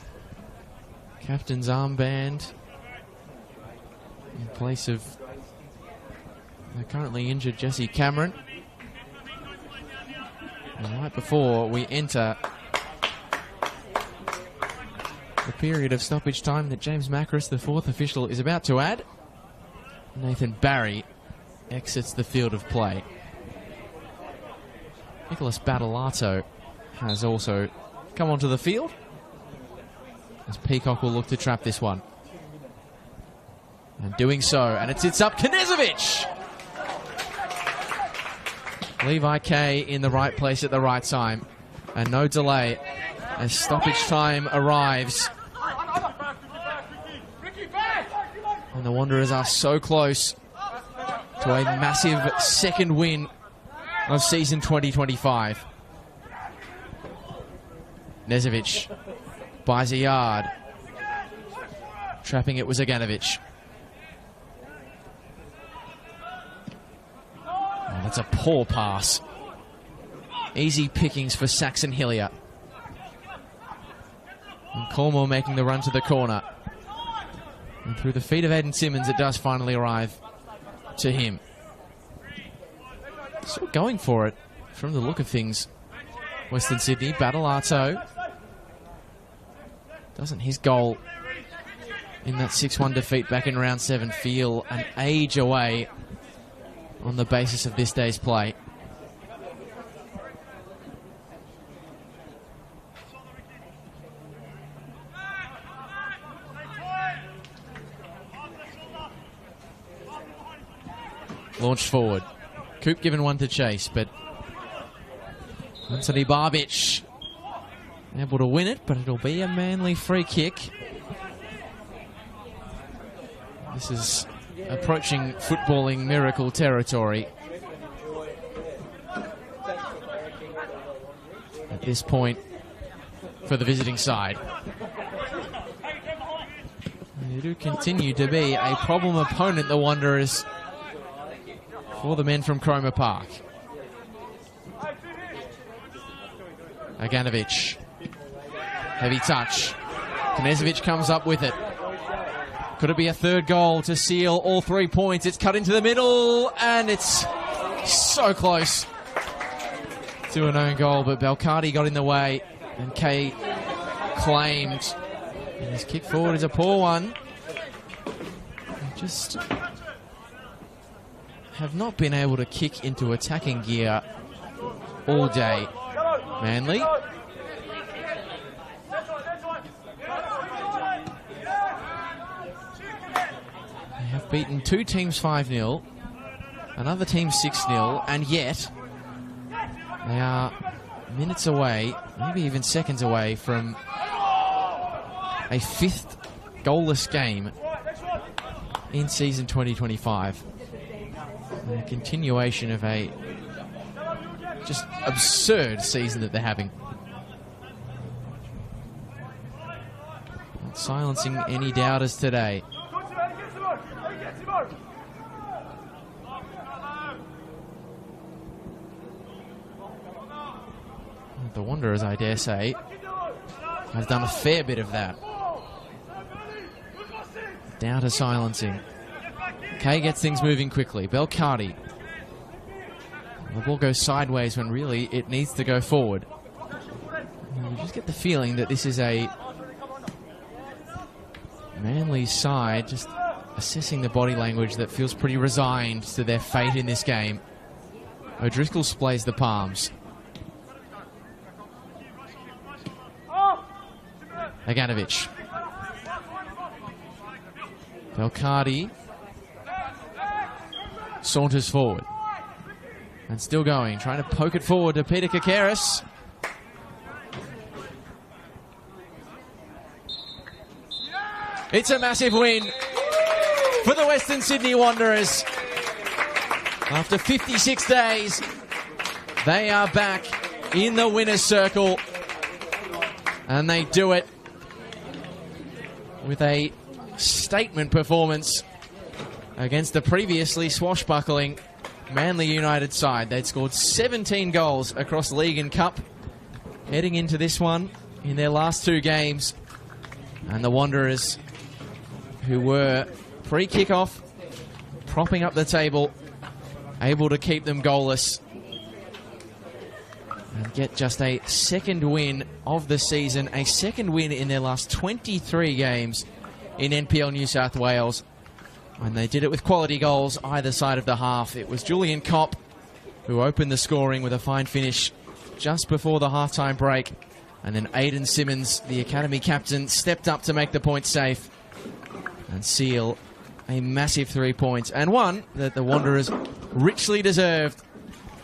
captain's armband in place of the currently injured Jesse Cameron. And right before we enter the period of stoppage time that James Macris, the 4th official, is about to add, Nathan Barry exits the field of play. Nicholas Battalato has also come onto the field, as Peacock will look to trap this one. And doing so, and it sits up Knezovic! Levi Kay in the right place at the right time. And no delay as stoppage time arrives. And the Wanderers are so close to a massive second win of season 2025. Knezovic buys a yard. Trapping it was Zaganovic. Oh, that's a poor pass. Easy pickings for Saxon Hillier. And Cornwall making the run to the corner. And through the feet of Aiden Simmons, it does finally arrive to him. Still going for it from the look of things. Western Sydney, Battalato. Doesn't his goal in that 6-1 defeat back in round 7 feel an age away on the basis of this day's play? Launched forward. Coop given one to chase, but Anthony Barbic able to win it, but it'll be a Manly free kick. This is approaching footballing miracle territory at this point for the visiting side. They do continue to be a problem opponent, the Wanderers, for the men from Cromer Park. Aganovic. Heavy touch. Knezovic comes up with it. Could it be a third goal to seal all 3 points? It's cut into the middle, and it's so close to an own goal, but Belcardi got in the way, and Kay claimed. And his kick forward is a poor one. They just have not been able to kick into attacking gear all day. Manly. They have beaten 2 teams 5-0, another team 6-0, and yet they are minutes away, maybe even seconds away from a 5th goalless game in season 2025. A continuation of a just absurd season that they're having. Not silencing any doubters today. The Wanderers, I dare say, have done a fair bit of that. Down to silencing. Kay gets things moving quickly. Belcardi. The ball goes sideways when really it needs to go forward. You just get the feeling that this is a Manly side just assessing the body language that feels pretty resigned to their fate in this game. O'Driscoll splays the palms. Aganovic. Belcardi saunters forward. And still going, trying to poke it forward to Peter Kakaris. It's a massive win for the Western Sydney Wanderers. After 56 days, they are back in the winner's circle. And they do it with a statement performance against the previously swashbuckling Manly United side. They'd scored 17 goals across league and cup heading into this one in their last 2 games. And the Wanderers, who were pre-kickoff propping up the table, able to keep them goalless and get just a 2nd win of the season, a 2nd win in their last 23 games in NPL New South Wales. And they did it with quality goals either side of the half. It was Julian Kopp who opened the scoring with a fine finish just before the halftime break. And then Aidan Simmons, the academy captain, stepped up to make the point safe and seal a massive 3 points. And one that the Wanderers richly deserved.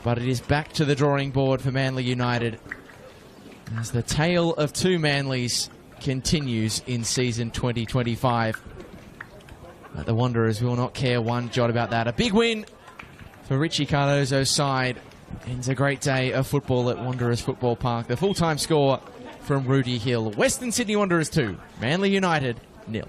But it is back to the drawing board for Manly United as the tale of 2 Manlys continues in season 2025. But the Wanderers will not care one jot about that. A big win for Richie Cardozo's side. Ends a great day of football at Wanderers Football Park. The full-time score from Rudy Hill. Western Sydney Wanderers 2, Manly United 0.